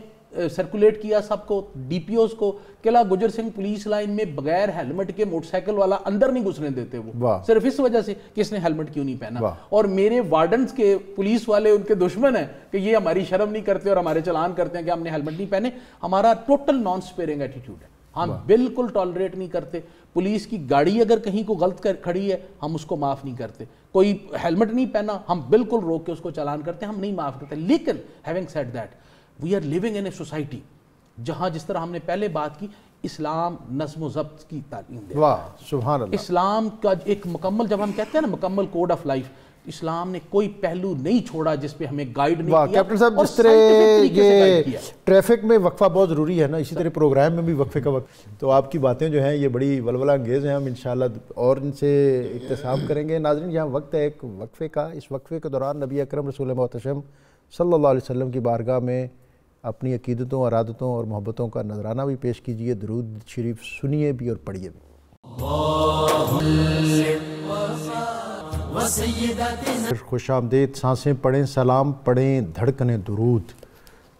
سرکولیٹ کیا سب کو, ڈی پی اوز کو, قلعہ گجر سنگھ پولیس لائن میں بغیر ہیلمٹ کے موٹر سائیکل والا اندر نہیں گھسنے دیتے وہ, صرف اس وجہ سے کہ اس نے ہیلمٹ کیوں نہیں پہنا. اور میرے وارڈنز کے پولیس والے ان کے دشمن ہیں کہ یہ ہماری شرم نہیں کرتے اور ہمارے چلان کرتے ہیں کہ ہم نے ہیلمٹ نہیں پہنے. ہمارا ٹوٹل نان سپیئرنگ ایٹیٹیوڈ ہے, ہم بالکل ٹالریٹ نہیں کرتے. پولیس کی گاڑی اگر کہیں کو غلط کھڑی ہے ہم اس کو معاف نہیں کرتے. کوئی ہیلمٹ نہیں پہنا ہم بالکل روک کے اس کو چلان کرتے ہیں, ہم نہیں معاف کرتے. لیکن having said that we are living in a society جہاں جس طرح ہم نے پہلے بات کی, اسلام نظم و ضبط کی تعلیم دے. واہ سبحان اللہ. اسلام کا ایک مکمل, جب ہم کہتے ہیں نا مکمل کوڈ آف لائف, اسلام نے کوئی پہلو نہیں چھوڑا جس پہ ہمیں گائیڈ نہیں کیا. کیپٹن صاحب جس طرح یہ ٹریفک میں وقفہ بہت ضروری ہے نا, اسی طرح پروگرام میں بھی وقفے کا وقت, تو آپ کی باتیں جو ہیں یہ بڑی ولولہ انگیز ہیں. ہم انشاءاللہ اور ان سے اختصام کریں گے. ناظرین یہاں وقت ہے ایک وقفے کا. اس وقفے کے دوران نبی اکرم رسول محتشم صلی اللہ علیہ وسلم کی بارگاہ میں اپنی عقیدتوں, ارادتوں اور محبتوں کا نذرانہ بھی پیش کیجئے. درود شریف سنیے بھی اور پڑھیے بھی. خوش آمدید سانسیں پڑھیں, سلام پڑھیں, دھڑکنیں درود,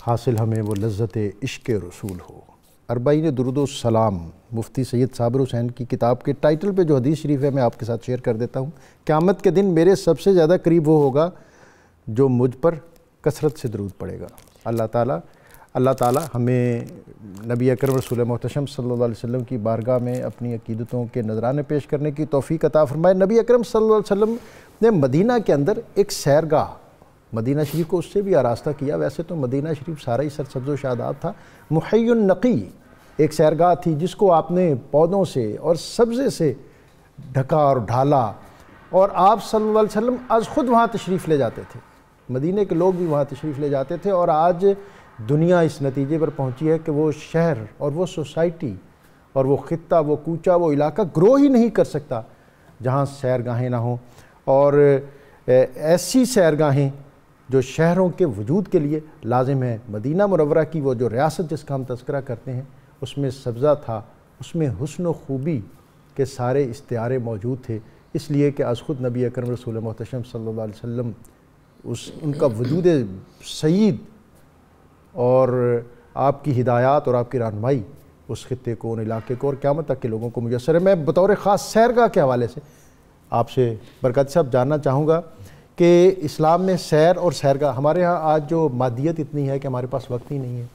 حاصل ہمیں وہ لذت عشق رسول ہو. اربعین درود و سلام مفتی سید صابر حسین کی کتاب کے ٹائٹل پہ جو حدیث شریف ہے میں آپ کے ساتھ شیئر کر دیتا ہوں. قیامت کے دن میرے سب سے زیادہ قریب وہ ہوگا جو مجھ پر کثرت سے درود پڑے گا. اللہ تعالیٰ ہمیں نبی اکرم رسول محتشم صلی اللہ علیہ وسلم کی بارگاہ میں اپنی عقیدتوں کے نذرانے پیش کرنے کی توفیق عطا فرمائے. نبی اکرم صلی اللہ علیہ وسلم نے مدینہ کے اندر ایک سیرگاہ, مدینہ شریف کو اس سے بھی آراستہ کیا. ویسے تو مدینہ شریف سارا ہی سرسبز و شاداب تھا. محی النقی ایک سیرگاہ تھی جس کو آپ نے پودوں سے اور سبزے سے ڈھکا اور ڈھالا, اور آپ صلی اللہ علیہ وسلم از خود وہاں تشریف لے جاتے تھے. مدینہ کے لوگ بھی وہاں تشریف لے جاتے تھے. اور آج دنیا اس نتیجے پر پہنچی ہے کہ وہ شہر اور وہ سوسائٹی اور وہ خطہ, وہ کوچہ, وہ علاقہ گرو ہی نہیں کر سکتا جہاں سیرگاہیں نہ ہوں. اور ایسی سیرگاہیں جو شہروں کے وجود کے لیے لازم ہے. مدینہ منورہ کی وہ جو ریاست جس کا ہم تذکرہ کرتے ہیں اس میں سبزہ تھا, اس میں حسن و خوبی کے سارے استعارے موجود تھے, اس لیے کہ از خود نبی اکرم رسول محتشم صلی اللہ علیہ وسلم ان کا وجود سعید اور آپ کی ہدایات اور آپ کی رہنمائی اس خطے کو, ان علاقے کو اور قیامت تک کے لوگوں کو میسر ہے. میں بطور خاص سیرگاہ کے حوالے سے آپ سے برکت صاحب جاننا چاہوں گا کہ اسلام میں سیر اور سیرگاہ, ہمارے ہاں آج جو مادیت اتنی ہے کہ ہمارے پاس وقت ہی نہیں ہے,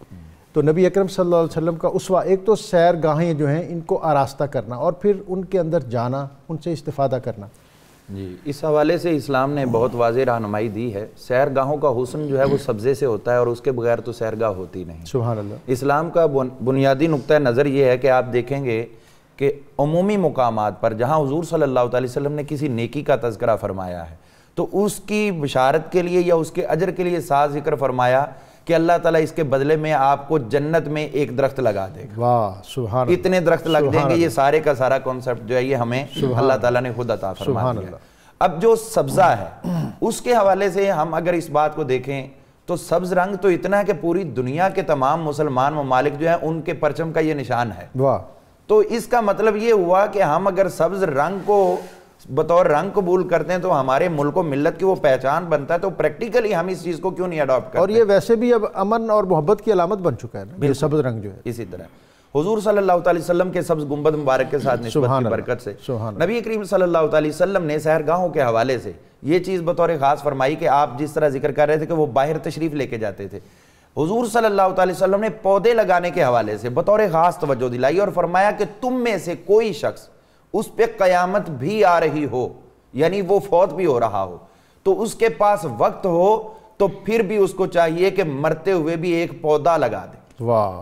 تو نبی اکرم صلی اللہ علیہ وسلم کا اسوہ ایک تو سیرگاہیں جو ہیں ان کو آراستہ کرنا اور پھر ان کے اندر جانا, ان سے استفادہ کرنا. جی اس حوالے سے اسلام نے بہت واضح رہنمائی دی ہے. سیرگاہوں کا حسن جو ہے وہ سبزے سے ہوتا ہے اور اس کے بغیر تو سیرگاہ ہوتی نہیں. سبحان اللہ. اسلام کا بنیادی نقطہ نظر یہ ہے کہ آپ دیکھیں گے کہ عمومی مقامات پر جہاں حضور صلی اللہ علیہ وسلم نے کسی نیکی کا تذکرہ فرمایا ہے تو اس کی بشارت کے لیے یا اس کے اجر کے لیے ساتھ ذکر فرمایا کہ اللہ تعالیٰ اس کے بدلے میں آپ کو جنت میں ایک درخت لگا دے گا. واہ سبحان اللہ. اتنے درخت لگ دیں گے. یہ سارے کا سارا کانسیپٹ جو ہے یہ ہمیں اللہ تعالیٰ نے خود عطا فرما دیا. اب جو سبزہ ہے اس کے حوالے سے ہم اگر اس بات کو دیکھیں تو سبز رنگ تو اتنا ہے کہ پوری دنیا کے تمام مسلمان ممالک جو ہیں ان کے پرچم کا یہ نشان ہے. واہ. تو اس کا مطلب یہ ہوا کہ ہم اگر سبز رنگ کو بطور رنگ قبول کرتے ہیں تو ہمارے ملک و ملت کی وہ پہچان بنتا ہے, تو پریکٹیکلی ہم اس چیز کو کیوں نہیں اڈاپٹ کرتے. اور یہ ویسے بھی اب امن اور محبت کی علامت بن چکا ہے نا یہ سبز رنگ جو ہے. اسی طرح حضور صلی اللہ علیہ وسلم کے سبز گنبد مبارک کے ساتھ نسبت کی برکت سے نبی کریم صلی اللہ علیہ وسلم نے سحرگاہوں کے حوالے سے یہ چیز بطور خاص فرمائی کہ آپ جس طرح ذکر کر رہے تھے کہ وہ باہر تشریف لے کے جاتے تھے, حضور صلی اللہ علیہ وسلم نے پودے لگانے کے حوالے سے بطور خاص توجہ دلائی اور فرمایا کہ تم میں سے کوئی شخص اس پہ قیامت بھی آ رہی ہو, یعنی وہ فوت بھی ہو رہا ہو, تو اس کے پاس وقت ہو تو پھر بھی اس کو چاہیے کہ مرتے ہوئے بھی ایک پودا لگا دے. واہ.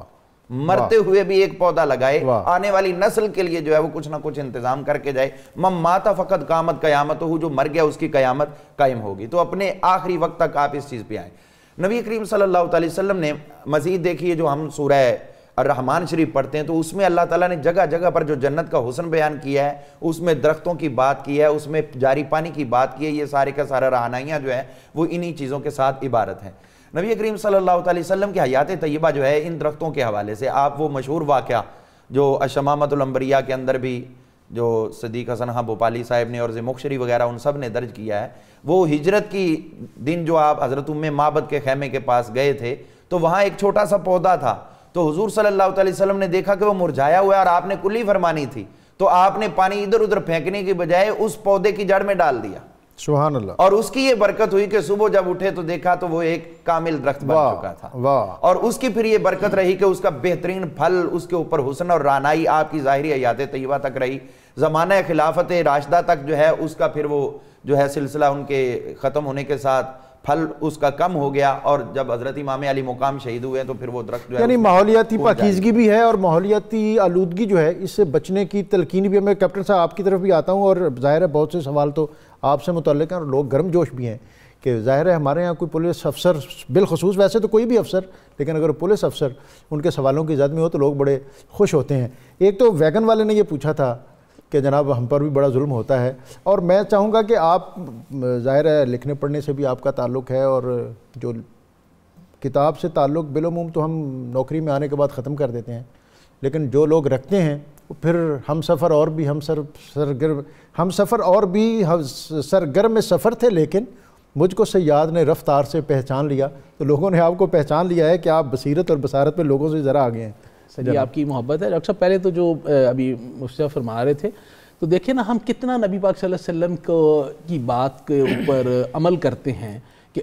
مرتے ہوئے بھی ایک پودا لگائے, آنے والی نسل کے لیے جو ہے وہ کچھ نہ کچھ انتظام کر کے جائے. من مات فقط قامت قیامت ہو, جو مر گیا اس کی قیامت قائم ہوگی. تو اپنے آخری وقت تک آپ اس چیز پہ آئیں. نبی کریم صلی اللہ علیہ وسلم نے مزید دیکھیے, جو ہم سورہ الرحمن شریف پڑھتے ہیں تو اس میں اللہ تعالیٰ نے جگہ جگہ پر جو جنت کا حسن بیان کیا ہے, اس میں درختوں کی بات کی ہے, اس میں جاری پانی کی بات کی ہے. یہ سارے کا سارا رہنائیاں جو ہے وہ انہی چیزوں کے ساتھ عبارت ہیں. نبی کریم صلی اللہ علیہ وسلم کی حیات طیبہ جو ہے ان درختوں کے حوالے سے, آپ وہ مشہور واقعہ جو الشمامۃ الانبیاء کے اندر بھی جو صدیق حسن خان بھوپالی صاحب نے اور زمخشری وغیرہ ان سب نے درج کیا ہے, وہ ہجرت کی دن جو آپ حضرت معبد کے خیمے کے پاس گئے تھے تو وہاں ایک چھوٹا سا پودا تھا, تو حضور صلی اللہ علیہ وسلم نے دیکھا کہ وہ مرجھایا ہوا ہے اور آپ نے کلی فرمانی تھی, تو آپ نے پانی ادھر ادھر پھینکنے کی بجائے اس پودے کی جڑ میں ڈال دیا. سبحان اللہ. اور اس کی یہ برکت ہوئی کہ صبح جب اٹھے تو دیکھا تو وہ ایک کامل درخت بن چکا تھا. اور اس کی پھر یہ برکت رہی کہ اس کا بہترین پھل, اس کے اوپر حسن اور رانائی آپ کی ظاہری حیات طیبہ تک رہی. زمانہ خلافت راشدہ تک جو ہے اس کا پھر وہ جو ہے سلسلہ ان کے ختم ہونے کے ساتھ پھل اس کا کم ہو گیا, اور جب حضرت امام علی مقام شہید ہوئے تو پھر وہ درخت جو ہے یعنی ماحولیاتی پاکیزگی بھی ہے اور ماحولیاتی آلودگی جو ہے اس سے بچنے کی تلقین بھی ہے. میں کیپٹن صاحب آپ کی طرف بھی آتا ہوں, اور ظاہر ہے بہت سے سوال تو آپ سے متعلق ہیں اور لوگ گرم جوش بھی ہیں کہ ظاہر ہے ہمارے یہاں کوئی پولیس افسر بالخصوص, ویسے تو کوئی بھی افسر, لیکن اگر پولیس افسر ان کے سوالوں کی زد میں ہو تو لوگ بڑے خوش ہوتے ہیں. ایک تو ویگن والے نے یہ پوچھا تھا کہ جناب ہم پر بھی بڑا ظلم ہوتا ہے, اور میں چاہوں گا کہ آپ ظاہر ہے لکھنے پڑھنے سے بھی آپ کا تعلق ہے, اور جو کتاب سے تعلق بالعموم تو ہم نوکری میں آنے کے بعد ختم کر دیتے ہیں, لیکن جو لوگ رکھتے ہیں پھر ہم سفر اور بھی سرگرم سفر تھے, لیکن مجھ کو سیاد نے رفتار سے پہچان لیا, تو لوگوں نے آپ کو پہچان لیا ہے کہ آپ بصیرت اور بسارت پہ لوگوں سے ذرا آگے ہیں. صحیح آپ کی محبت ہے. ڈاکٹر صاحب پہلے تو جو ابھی مفتی فرما رہے تھے تو دیکھیں نا, ہم کتنا نبی پاک صلی اللہ علیہ وسلم کی بات کے اوپر عمل کرتے ہیں کہ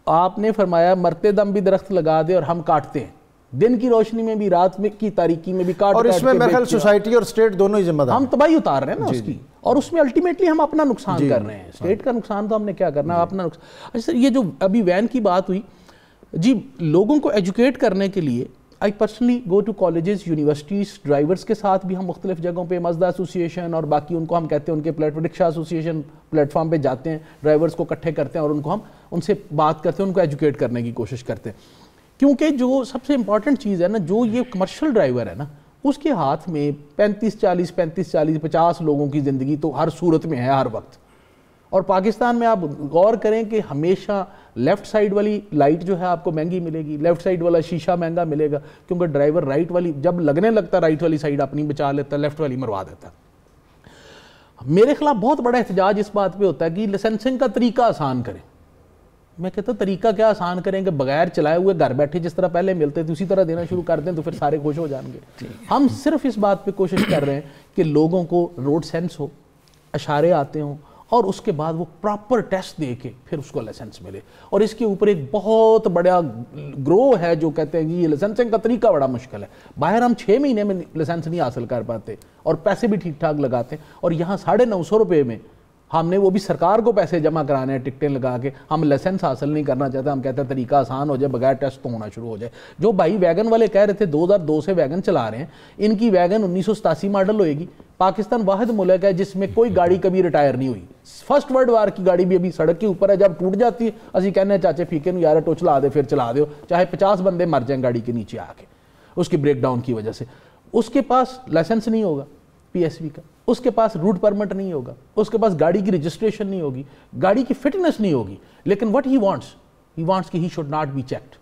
آپ نے فرمایا مرتے دم بھی درخت لگا دے اور ہم کاٹتے ہیں, دن کی روشنی میں بھی رات میں کی تاریکی میں بھی کاٹ, اور اس میں میرے خیال سوسائٹی اور اسٹیٹ دونوں ہی ذمہ دار, ہم تباہی اتار رہے ہیں نا اس کی, اور اس میں الٹیمیٹلی ہم اپنا نقصان کر رہے ہیں. اسٹیٹ کا نقصان تو ہم نے کیا کرنا ہے, اپنا نقصان. اچھا سر, یہ جو ابھی وین کی بات ہوئی, جی لوگوں کو ایجوکیٹ کرنے کے لیے I personally go to colleges, universities, drivers کے ساتھ بھی ہم مختلف جگہوں پہ مزدا ایسوسیشن اور باقی ان کو ہم کہتے ہیں ان کے رکشہ ایسوسیشن پلیٹ فارم پہ جاتے ہیں, ڈرائیورز کو اکٹھے کرتے ہیں اور ان کو ہم ان سے بات کرتے ہیں, ان کو ایجوکیٹ کرنے کی کوشش کرتے ہیں. کیونکہ جو سب سے امپورٹنٹ چیز ہے نا, جو یہ کمرشل ڈرائیور ہے نا, اس کے ہاتھ میں 35-40 50 لوگوں کی زندگی تو ہر صورت میں ہے ہر وقت. اور پاکستان میں آپ غور کریں کہ ہمیشہ لیفٹ سائیڈ والی لائٹ جو ہے آپ کو مہنگی ملے گی, لیفٹ سائیڈ والا شیشہ مہنگا ملے گا, کیونکہ ڈرائیور رائٹ والی جب لگنے لگتا ہے رائٹ والی سائیڈ اپنی بچا لیتا ہے, لیفٹ والی مروا دیتا ہے. میرے خلاف بہت بڑا احتجاج اس بات پہ ہوتا ہے کہ لائسنسنگ کا طریقہ آسان کریں. میں کہتا ہوں طریقہ کیا آسان کریں کہ بغیر چلائے ہوئے گھر بیٹھے جس طرح پہلے ملتے تھے اسی طرح دینا شروع کر دیں تو پھر سارے خوش ہو جائیں گے. ہم صرف اس بات پہ کوشش کر رہے ہیں کہ لوگوں کو روڈ سینس ہو, اشارے آتے ہوں, اور اس کے بعد وہ پراپر ٹیسٹ دے کے پھر اس کو لائسنس ملے. اور اس کے اوپر ایک بہت بڑا گروہ ہے جو کہتے ہیں کہ یہ لائسنسنگ کا طریقہ بڑا مشکل ہے, باہر ہم 6 مہینے میں لائسنس نہیں حاصل کر پاتے اور پیسے بھی ٹھیک ٹھاک لگاتے ہیں, اور یہاں 950 روپے میں ہم نے وہ بھی سرکار کو پیسے جمع کرانے ہیں ٹکٹیں لگا کے, ہم لائسنس حاصل نہیں کرنا چاہتے. ہم کہتے ہیں طریقہ آسان ہو جائے, بغیر ٹیسٹ تو ہونا شروع ہو جائے. جو بھائی ویگن والے کہہ رہے تھے 2002 سے ویگن چلا رہے ہیں, ان کی ویگن 1987 ماڈل ہوئے گی. پاکستان واحد ملک ہے جس میں کوئی گاڑی کبھی ریٹائر نہیں ہوئی. فرسٹ ورلڈ وار کی گاڑی بھی ابھی سڑک کے اوپر ہے, جب ٹوٹ جاتی ہے اسی کہنے ہیں چاچے پھیکے نو یار ٹو چلا دے پھر چلا دے, چاہے 50 بندے مر جائیں گاڑی کے نیچے آ کے اس کی بریک ڈاؤن کی وجہ سے. اس کے پاس لائسنس نہیں ہوگا پی ایس وی کا, اس کے پاس روٹ پرمٹ نہیں ہوگا, اس کے پاس گاڑی کی رجسٹریشن نہیں ہوگی, گاڑی کی فٹنس نہیں ہوگی. لیکن what he wants کہ he should not be checked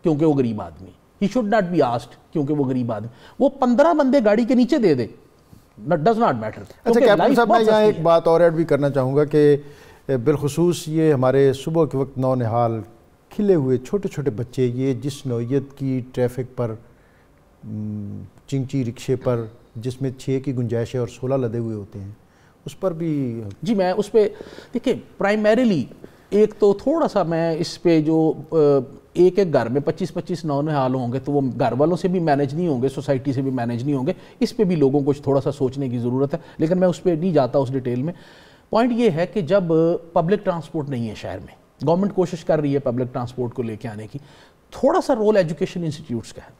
کیونکہ وہ غریب آدمی, he should not be asked کیونکہ وہ غریب آدمی. وہ 15 بندے گاڑی کے نیچے دے دے, does not matter. اچھا کیپٹن صاحب, میں یہاں ایک بات اور ایڈ بھی کرنا چاہوں گا کہ بالخصوص یہ ہمارے صبح کے وقت نونہال کھلے ہوئے چھوٹے چھوٹے بچے, یہ جس نوعیت کی ٹریفک پر چنگچی رکشے پر جس میں 6 کی گنجائش ہے اور 16 لدے ہوئے ہوتے ہیں, اس پر بھی جی میں اس پہ دیکھیں پرائمریلی ایک تو تھوڑا سا میں اس پہ جو ایک گھر میں 25 نونہال ہوں گے تو وہ گھر والوں سے بھی مینیج نہیں ہوں گے, سوسائٹی سے بھی مینیج نہیں ہوں گے, اس پہ بھی لوگوں کو تھوڑا سا سوچنے کی ضرورت ہے. لیکن میں اس پہ نہیں جاتا اس ڈیٹیل میں. پوائنٹ یہ ہے کہ جب پبلک ٹرانسپورٹ نہیں ہے شہر میں, گورنمنٹ کوشش کر رہی ہے پبلک ٹرانسپورٹ کو لے کے آنے کی, تھوڑا سا رول ایجوکیشن انسٹیٹیوٹس کا ہے.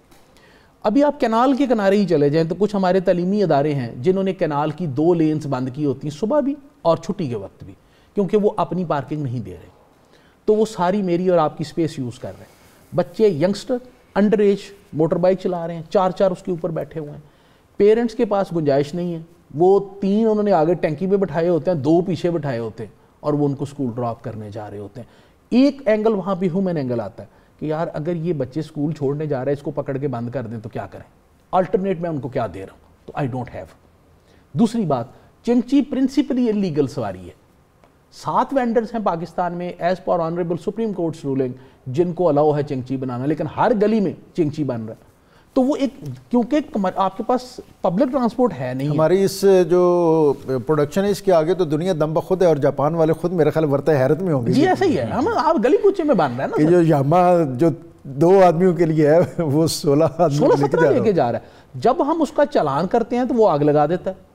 ابھی آپ کینال کے کنارے ہی چلے جائیں تو کچھ ہمارے تعلیمی ادارے ہیں جنہوں نے کینال کی 2 لینز بند کی ہوتی ہیں صبح بھی اور چھٹی کے وقت بھی، کیونکہ وہ اپنی پارکنگ نہیں دے رہے، تو وہ ساری میری اور آپ کی سپیس یوز کر رہے ہیں۔ بچے youngster under age motor bike چلا رہے ہیں، 4 اس کے اوپر بیٹھے ہوئے ہیں، پیرنٹس کے پاس گنجائش نہیں ہے، وہ 3 انہوں نے آگے ٹینکی پہ بٹھائے ہوتے ہیں، 2 پیچھے بٹھائے ہوتے ہیں اور وہ ان کو اسکول ڈراپ کرنے جا رہے ہوتے ہیں۔ ایک اینگل وہاں پہ ہیومن اینگل آتا ہے کہ یار اگر یہ بچے اسکول چھوڑنے جا رہے ہیں، اس کو پکڑ کے بند کر دیں تو کیا کریں، الٹرنیٹ میں ان کو کیا دے رہا ہوں، تو آئی ڈونٹ ہیو۔ دوسری بات، چنگچی پرنسپلی انلیگل سواری ہے، 7 وینڈرز ہیں پاکستان میں as per honourable supreme court's ruling جن کو الاؤ ہے چنگچی بنانا، لیکن ہر گلی میں چنگچی بن رہا ہے۔ تو وہ ایک کیونکہ آپ کے پاس پبلک ٹرانسپورٹ ہے نہیں، ہماری اس جو پروڈکشن ہے اس کے آگے تو دنیا دم بخود ہے، اور جاپان والے خود میرے خیال ورتہ حیرت میں ہوں گے۔ جی ایسا ہی ہے، ہم آپ گلی کوچے میں بن رہا ہے نا، جو یاما جو 2 آدمیوں کے لیے ہے وہ 16 لے کے جا رہا ہے، جب ہم اس کا چالان کرتے ہیں تو وہ آگ لگا دیتا ہے،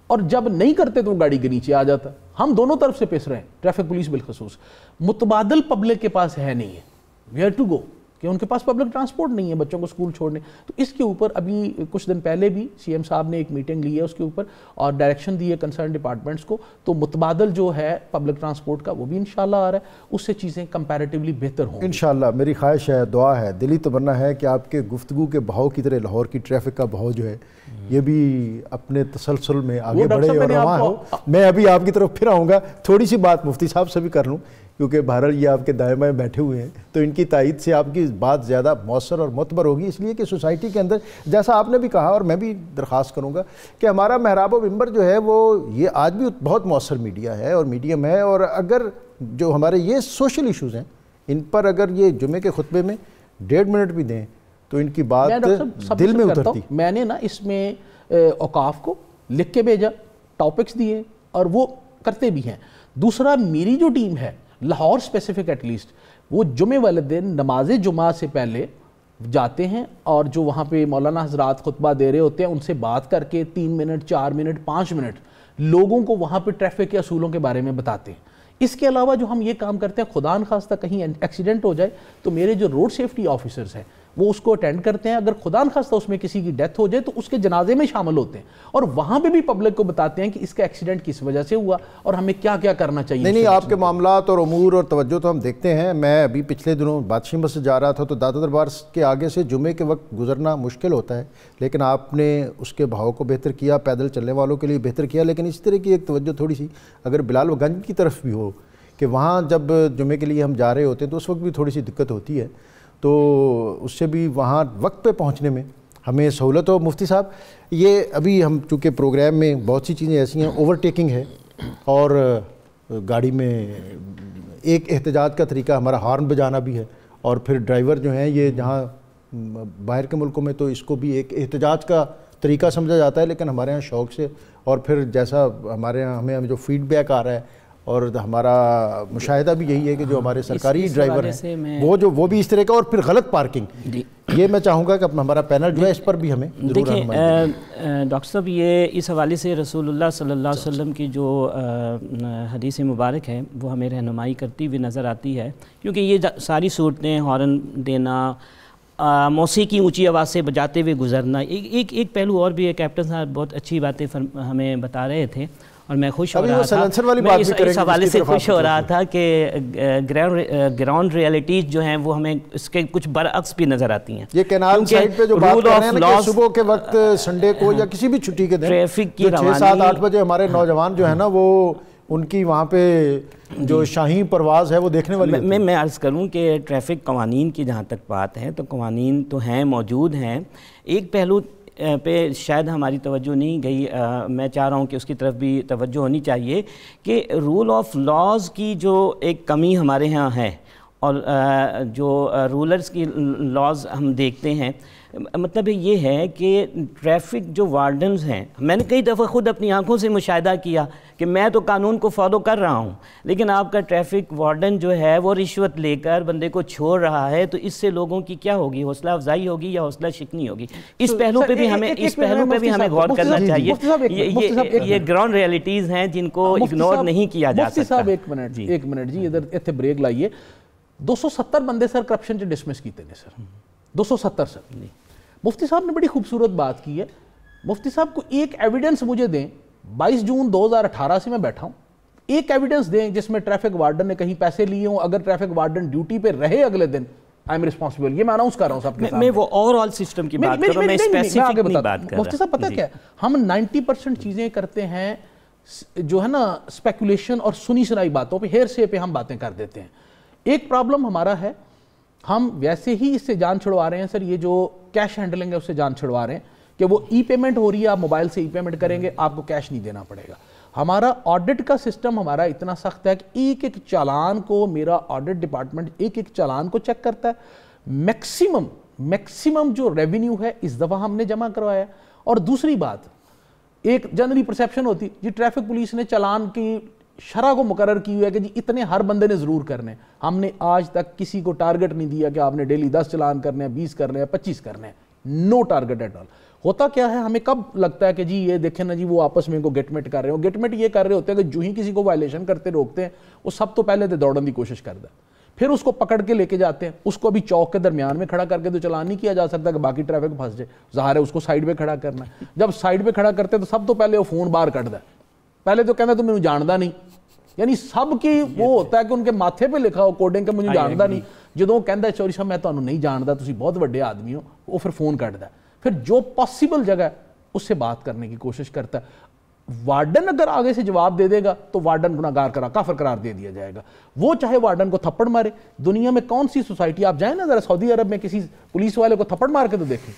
اور جب نہیں کرتے تو وہ گاڑی کے نیچے آ جاتا ہے۔ ہم دونوں طرف سے پس رہے ہیں، ٹریفک پولیس بالخصوص۔ متبادل پبلک کے پاس ہے نہیں ہے، ویئر ٹو گو، کہ ان کے پاس پبلک ٹرانسپورٹ نہیں ہے بچوں کو اسکول چھوڑنے۔ تو اس کے اوپر ابھی کچھ دن پہلے بھی سی ایم صاحب نے ایک میٹنگ لی ہے اس کے اوپر اور ڈائریکشن دی ہے کنسرن ڈپارٹمنٹس کو، تو متبادل جو ہے پبلک ٹرانسپورٹ کا وہ بھی انشاءاللہ آ رہا ہے، اس سے چیزیں کمپیریٹیولی بہتر ہوں انشاءاللہ۔ میری خواہش ہے، دعا ہے، دلی تمنا ہے کہ آپ کے گفتگو کے بہاؤ کی طرح لاہور کی ٹریفک کا بہاؤ جو ہے یہ بھی اپنے تسلسل میں آگے بڑھے اور رواں ہو۔ میں ابھی آپ کی طرف پھر آؤں گا، تھوڑی سی بات مفتی صاحب سے بھی کر لوں، کیونکہ بہرحال یہ آپ کے دائیں بائیں بیٹھے ہوئے ہیں تو ان کی تائید سے آپ کی بات زیادہ مؤثر اور معتبر ہوگی، اس لیے کہ سوسائٹی کے اندر جیسا آپ نے بھی کہا اور میں بھی درخواست کروں گا کہ ہمارا محراب و منبر جو ہے وہ یہ آج بھی بہت مؤثر میڈیا ہے اور میڈیم ہے، اور اگر جو ہمارے یہ سوشل ایشوز ہیں ان پر اگر یہ جمعے کے خطبے میں 1.5 منٹ بھی دیں تو ان کی بات دل میں اترتی۔ میں نے نا اس میں اوقاف کو لکھ کے بھیجا، ٹاپکس دیے اور وہ کرتے بھی ہیں۔ دوسرا، میری جو ٹیم ہے لاہور اسپیسیفک ایٹ لیسٹ، وہ جمعے والے دن نماز جمعہ سے پہلے جاتے ہیں اور جو وہاں پہ مولانا حضرات خطبہ دے رہے ہوتے ہیں ان سے بات کر کے 3 منٹ 4 منٹ 5 منٹ لوگوں کو وہاں پہ ٹریفک کے اصولوں کے بارے میں بتاتے ہیں۔ اس کے علاوہ جو ہم یہ کام کرتے ہیں، خدا نخواستہ کہیں ایکسیڈنٹ ہو جائے تو میرے جو روڈ سیفٹی آفیسرز ہیں وہ اس کو اٹینڈ کرتے ہیں، اگر خدا نخواستہ اس میں کسی کی ڈیتھ ہو جائے تو اس کے جنازے میں شامل ہوتے ہیں اور وہاں پہ بھی پبلک کو بتاتے ہیں کہ اس کا ایکسیڈنٹ کس وجہ سے ہوا اور ہمیں کیا کیا کرنا چاہیے۔ نہیں، آپ کے معاملات اور امور اور توجہ تو ہم دیکھتے ہیں۔ میں ابھی پچھلے دنوں بادشاہ سے جا رہا تھا تو داتا دربار کے آگے سے جمعے کے وقت گزرنا مشکل ہوتا ہے، لیکن آپ نے اس کے بہاؤ کو بہتر کیا، پیدل چلنے والوں کے لیے بہتر کیا، لیکن اس طرح کی ایک توجہ تھوڑی سی اگر بلال و گنج کی طرف بھی ہو کہ وہاں جب جمعے کے لیے ہم جا رہے ہوتے ہیں تو اس وقت بھی تھوڑی سی دقت ہوتی ہے، تو اس سے بھی وہاں وقت پہ پہنچنے میں ہمیں سہولت ہو۔ مفتی صاحب، یہ ابھی ہم چونکہ پروگرام میں بہت سی چیزیں ایسی ہیں، اوورٹیکنگ ہے اور گاڑی میں ایک احتجاج کا طریقہ ہمارا ہارن بجانا بھی ہے، اور پھر ڈرائیور جو ہیں یہ جہاں باہر کے ملکوں میں تو اس کو بھی ایک احتجاج کا طریقہ سمجھا جاتا ہے، لیکن ہمارے ہاں شوق سے، اور پھر جیسا ہمارے ہاں ہمیں جو فیڈ بیک آ رہا ہے اور ہمارا مشاہدہ بھی یہی ہے کہ جو ہمارے سرکاری ڈرائیور ہیں وہ بھی اس طرح کا، اور پھر غلط پارکنگ، یہ میں چاہوں گا کہ ہمارا پینل جو ہے اس پر بھی ہمیں ضرور دیکھیں ڈاکٹر صاحب، یہ اس حوالے سے رسول اللہ صلی اللہ علیہ وسلم کی جو حدیث مبارک ہے وہ ہمیں رہنمائی کرتی ہوئی نظر آتی ہے، کیونکہ یہ ساری صورتیں ہارن دینا، موسیقی اونچی آواز سے بجاتے ہوئے گزرنا، ایک پہلو اور بھی ہے، کیپٹن صاحب بہت اچھی باتیں ہمیں بتا رہے تھے اور میں خوش ہو رہا تھا، میں اس حوالے سے خوش ہو رہا تھا کہ گراؤنڈ ریالٹیز جو ہیں وہ ہمیں اس کے کچھ برعکس بھی نظر آتی ہیں۔ یہ کینال سائٹ پہ جو بات کر رہے ہیں کہ صبح کے وقت سنڈے کو یا کسی بھی چھٹی کے دن ٹریفک کی 6-7-8 بجے ہمارے نوجوان جو ہے نا وہ ان کی وہاں پہ جو شاہین پرواز ہے وہ دیکھنے والی میں عرض کروں کہ ٹریفک قوانین کی جہاں تک بات ہے تو قوانین تو ہیں، موجود ہیں، ایک پہلو پہ شاید ہماری توجہ نہیں گئی، میں چاہ رہا ہوں کہ اس کی طرف بھی توجہ ہونی چاہیے کہ رول آف لاز کی جو ایک کمی ہمارے ہاں ہے، اور جو رولرز کی لاز ہم دیکھتے ہیں، مطلب یہ ہے کہ ٹریفک جو وارڈنز ہیں، میں نے کئی دفعہ خود اپنی آنکھوں سے مشاہدہ کیا کہ میں تو قانون کو فالو کر رہا ہوں، لیکن آپ کا ٹریفک وارڈن جو ہے وہ رشوت لے کر بندے کو چھوڑ رہا ہے، تو اس سے لوگوں کی کیا ہوگی؟ حوصلہ افزائی ہوگی یا حوصلہ شکنی ہوگی؟ اس پہلو پہ بھی ہمیں غور کرنا چاہیے۔ یہ گراؤنڈ ریالٹیز ہیں جن کو اگنور نہیں کیا جا سکتا۔ مفتی صاحب ایک منٹ جی ادھر ایتھے بریک لائیے۔ 270 بندے سر کرپشن چ ڈسمس کیتے نے سر، 270 سر، مفتی صاحب نے بڑی خوبصورت بات کی ہے. مفتی صاحب کو ایک ایویڈنس مجھے دیں, 22 جون 2018 سے میں بیٹھا ہوں, ایک ایویڈنس دیں جس میں ٹریفک وارڈن نے کہیں پیسے لیے ہوں, اگر ٹریفک وارڈن ڈیوٹی پہ رہے اگلے دن, آئی ایم ریسپانسبل. یہ میں اناؤنس کر رہا ہوں سب کے سامنے. میں وہ اوور آل سسٹم کی بات کر رہا ہوں, میں اسپیسیفک نہیں بات کر رہا. مفتی صاحب پتہ کیا ہے, ہم 90% چیزیں کرتے ہیں جو ہے نا اسپیکولیشن اور سنی سنائی باتوں پہ, ہیر سے پہ ہم باتیں کر دیتے ہیں. ایک پرابلم ہمارا ہے, ہم ویسے ہی اس سے جان چھڑوا رہے ہیں سر, یہ جو کیش ہینڈلنگ ہے اس سے جان چھڑوا رہے ہیں کہ وہ ای پیمنٹ ہو رہی ہے, آپ موبائل سے ای پیمنٹ کریں گے, آپ کو کیش نہیں دینا پڑے گا. ہمارا آڈٹ کا سسٹم ہمارا اتنا سخت ہے کہ ایک ایک چالان کو میرا آڈٹ ڈپارٹمنٹ ایک ایک چالان کو چیک کرتا ہے. میکسیمم جو ریونیو ہے اس دفعہ ہم نے جمع کروایا. اور دوسری بات, ایک جنرلی پرسیپشن ہوتی جی ٹریفک پولیس نے چالان کی شرح کو مقرر کی ہوئی ہے کہ جی اتنے ہر بندے نے ضرور کرنے. ہم نے آج تک کسی کو ٹارگٹ نہیں دیا کہ آپ نے ڈیلی 10 چالان کرنے ہیں, 20 کرنے ہیں, 25 کرنے ہیں. نو ٹارگٹ ایٹ آل. ہوتا کیا ہے, ہمیں کب لگتا ہے کہ جی یہ دیکھیں نا جی وہ آپس میں کو گیٹ میٹ کر رہے ہو. گیٹ میٹ یہ کر رہے ہوتے ہیں کہ جو ہی کسی کو وائلیشن کرتے روکتے ہیں وہ سب تو پہلے دوڑنے کی کوشش کرتا ہے, پھر اس کو پکڑ کے لے کے جاتے ہیں. اس کو ابھی چوک کے درمیان میں کھڑا کر کے تو چلان نہیں کیا جا سکتا کہ باقی ٹریفک پھنس جائے, ظاہر ہے اس کو سائیڈ پہ کھڑا کرنا ہے. جب سائیڈ پہ کھڑا کرتے ہیں تو سب تو پہلے وہ فون باہر کٹ ہے, پہلے تو کہنا تو مجھے جاندا نہیں. یعنی سب کی وہ ہوتا ہے کہ ان کے ماتھے پہ لکھا ہو کوڈنگ کہ مجھے جاندا نہیں. جدوں وہ کہندا ہے چوری صاحب میں تانوں نہیں جاندا, تسی بہت بڑے آدمی ہو, وہ پھر فون کٹدا ہے. پھر جو پاسبل جگہ ہے اس سے بات کرنے کی کوشش کرتا ہے. وارڈن اگر آگے سے جواب دے دے گا تو وارڈن گناہگار کافر قرار دے دیا جائے گا. وہ چاہے وارڈن کو تھپڑ مارے. دنیا میں کون سی سوسائٹی, آپ جائیں نا ذرا سعودی عرب میں کسی پولیس والے کو تھپڑ مار کے تو دیکھیں,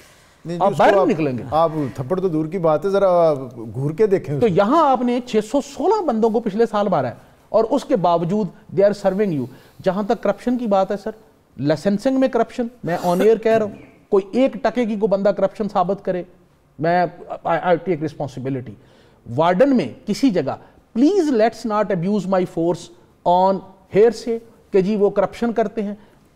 آپ باہر نہیں نکلیں گے. آپ تھپڑ تو دور کی بات ہے, ذرا گھور کے دیکھیں. تو یہاں آپ نے 616 بندوں کو پچھلے سال مارا ہے اور اس کے باوجود دے آر سرونگ یو. جہاں تک کرپشن کی بات ہے سر, لائسنسنگ میں کرپشن, میں آن ایئر کہہ رہا ہوں, کوئی 1 ٹکے کی کو بندہ کرپشن ثابت کرے, میں آئی ٹیک ریسپانسبلٹی. وارڈن میں کسی جگہ please let's not abuse my force on here سے کہ جی وہ کرپشن کرتے ہیں.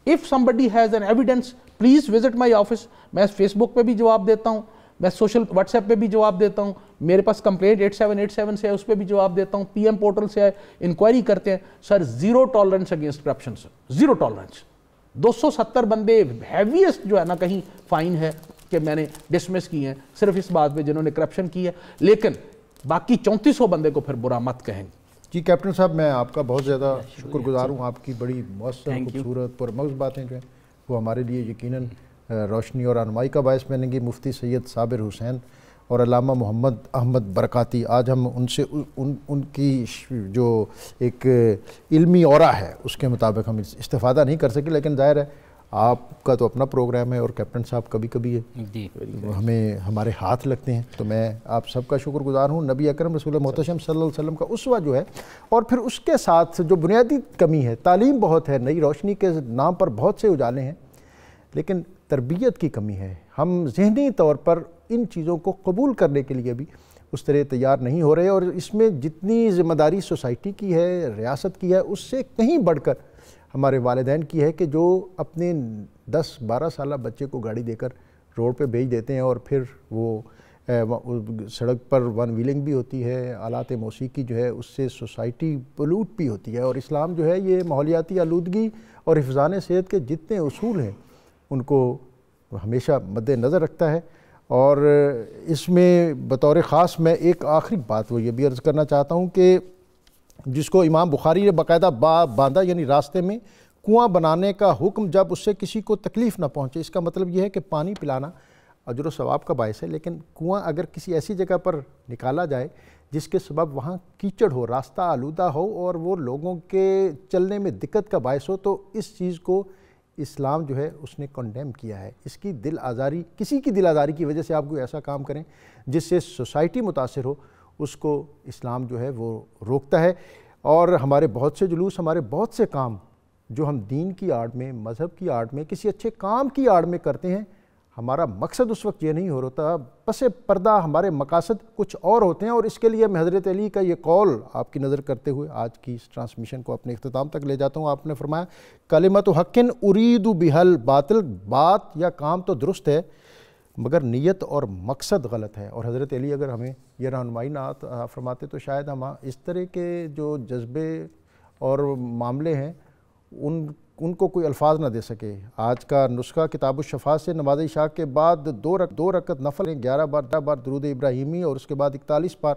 If somebody has an evidence please visit my office. میں فیس بک پہ بھی جواب دیتا ہوں, میں سوشل واٹس ایپ پہ بھی جواب دیتا ہوں, میرے پاس کمپلینٹ 8787 سے ہے اس پہ بھی جواب دیتا ہوں, پی ایم پورٹل سے ہے, انکوائری کرتے ہیں. سر زیرو ٹالرنس اگینسٹ کرپشن, سر زیرو ٹالرنس. 270 بندے ہیویسٹ جو ہے نا کہیں فائن ہے کہ میں نے ڈسمس کی ہیں صرف اس بات پہ جنہوں نے کرپشن کی ہے, لیکن باقی 3400 بندے کو پھر برا مت کہیں. جی کیپٹن صاحب, میں آپ کا بہت زیادہ شکر گزار ہوں. آپ کی بڑی مؤثر, خوبصورت, پرمغز باتیں جو ہیں وہ ہمارے لیے یقیناً روشنی اور رہنمائی کا باعث بنیں گی. مفتی سید صابر حسین اور علامہ محمد احمد برکاتی, آج ہم ان سے ان کی جو ایک علمی اورا ہے اس کے مطابق ہم استفادہ نہیں کر سکے, لیکن ظاہر ہے آپ کا تو اپنا پروگرام ہے اور کیپٹن صاحب کبھی کبھی ہمیں ہمارے ہاتھ لگتے ہیں, تو میں آپ سب کا شکر گزار ہوں. نبی اکرم رسول محتشم صلی اللہ علیہ وسلم کا اسوہ جو ہے, اور پھر اس کے ساتھ جو بنیادی کمی ہے, تعلیم بہت ہے, نئی روشنی کے نام پر بہت سے اجالے ہیں, لیکن تربیت کی کمی ہے. ہم ذہنی طور پر ان چیزوں کو قبول کرنے کے لیے بھی اس طرح تیار نہیں ہو رہے, اور اس میں جتنی ذمہ داری سوسائٹی کی ہے, ریاست کی ہے, اس سے کہیں بڑھ کر ہمارے والدین کی ہے کہ جو اپنے 10-12 سالہ بچے کو گاڑی دے کر روڈ پہ بھیج دیتے ہیں, اور پھر وہ سڑک پر ون ویلنگ بھی ہوتی ہے, آلات موسیقی جو ہے اس سے سوسائٹی پلوٹ بھی ہوتی ہے. اور اسلام جو ہے یہ ماحولیاتی آلودگی اور حفظان صحت کے جتنے اصول ہیں ان کو ہمیشہ مد نظر رکھتا ہے. اور اس میں بطور خاص میں ایک آخری بات وہ یہ بھی عرض کرنا چاہتا ہوں کہ جس کو امام بخاری نے باقاعدہ باندھا, یعنی راستے میں کنواں بنانے کا حکم جب اس سے کسی کو تکلیف نہ پہنچے. اس کا مطلب یہ ہے کہ پانی پلانا اجر و ثواب کا باعث ہے, لیکن کنواں اگر کسی ایسی جگہ پر نکالا جائے جس کے سبب وہاں کیچڑ ہو, راستہ آلودہ ہو اور وہ لوگوں کے چلنے میں دقت کا باعث ہو, تو اس چیز کو اسلام جو ہے اس نے کنڈیم کیا ہے. اس کی دل آزاری, کسی کی دل آزاری کی وجہ سے آپ کوئی ایسا کام کریں جس سے سوسائٹی متاثر ہو, اس کو اسلام جو ہے وہ روکتا ہے. اور ہمارے بہت سے جلوس, ہمارے بہت سے کام جو ہم دین کی آڑ میں, مذہب کی آڑ میں, کسی اچھے کام کی آڑ میں کرتے ہیں, ہمارا مقصد اس وقت یہ نہیں ہو رہتا, پس پردہ ہمارے مقاصد کچھ اور ہوتے ہیں. اور اس کے لیے میں حضرت علی کا یہ قول آپ کی نظر کرتے ہوئے آج کی اس ٹرانسمیشن کو اپنے اختتام تک لے جاتا ہوں. آپ نے فرمایا کلمۃ حق ارید بہل باطل, بات یا کام تو درست ہے مگر نیت اور مقصد غلط ہے. اور حضرت علی اگر ہمیں یہ رہنمائی نہ فرماتے تو شاید ہم اس طرح کے جو جذبے اور معاملے ہیں ان کو کوئی الفاظ نہ دے سکے۔ آج کا نسخہ کتاب الشفاء سے نماز عشاء کے بعد دو رکعت نفل 11 بار درود ابراہیمی اور اس کے بعد 41 بار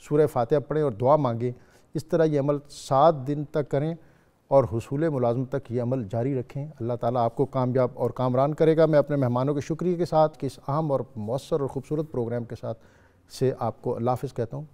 سورہ فاتحہ پڑھیں اور دعا مانگیں۔ اس طرح یہ عمل 7 دن تک کریں اور حصول ملازمت تک یہ عمل جاری رکھیں۔ اللہ تعالیٰ آپ کو کامیاب اور کامران کرے گا۔ میں اپنے مہمانوں کے شکریہ کے ساتھ کہ اس اہم اور مؤثر اور خوبصورت پروگرام کے ساتھ سے آپ کو اللہ حافظ کہتا ہوں۔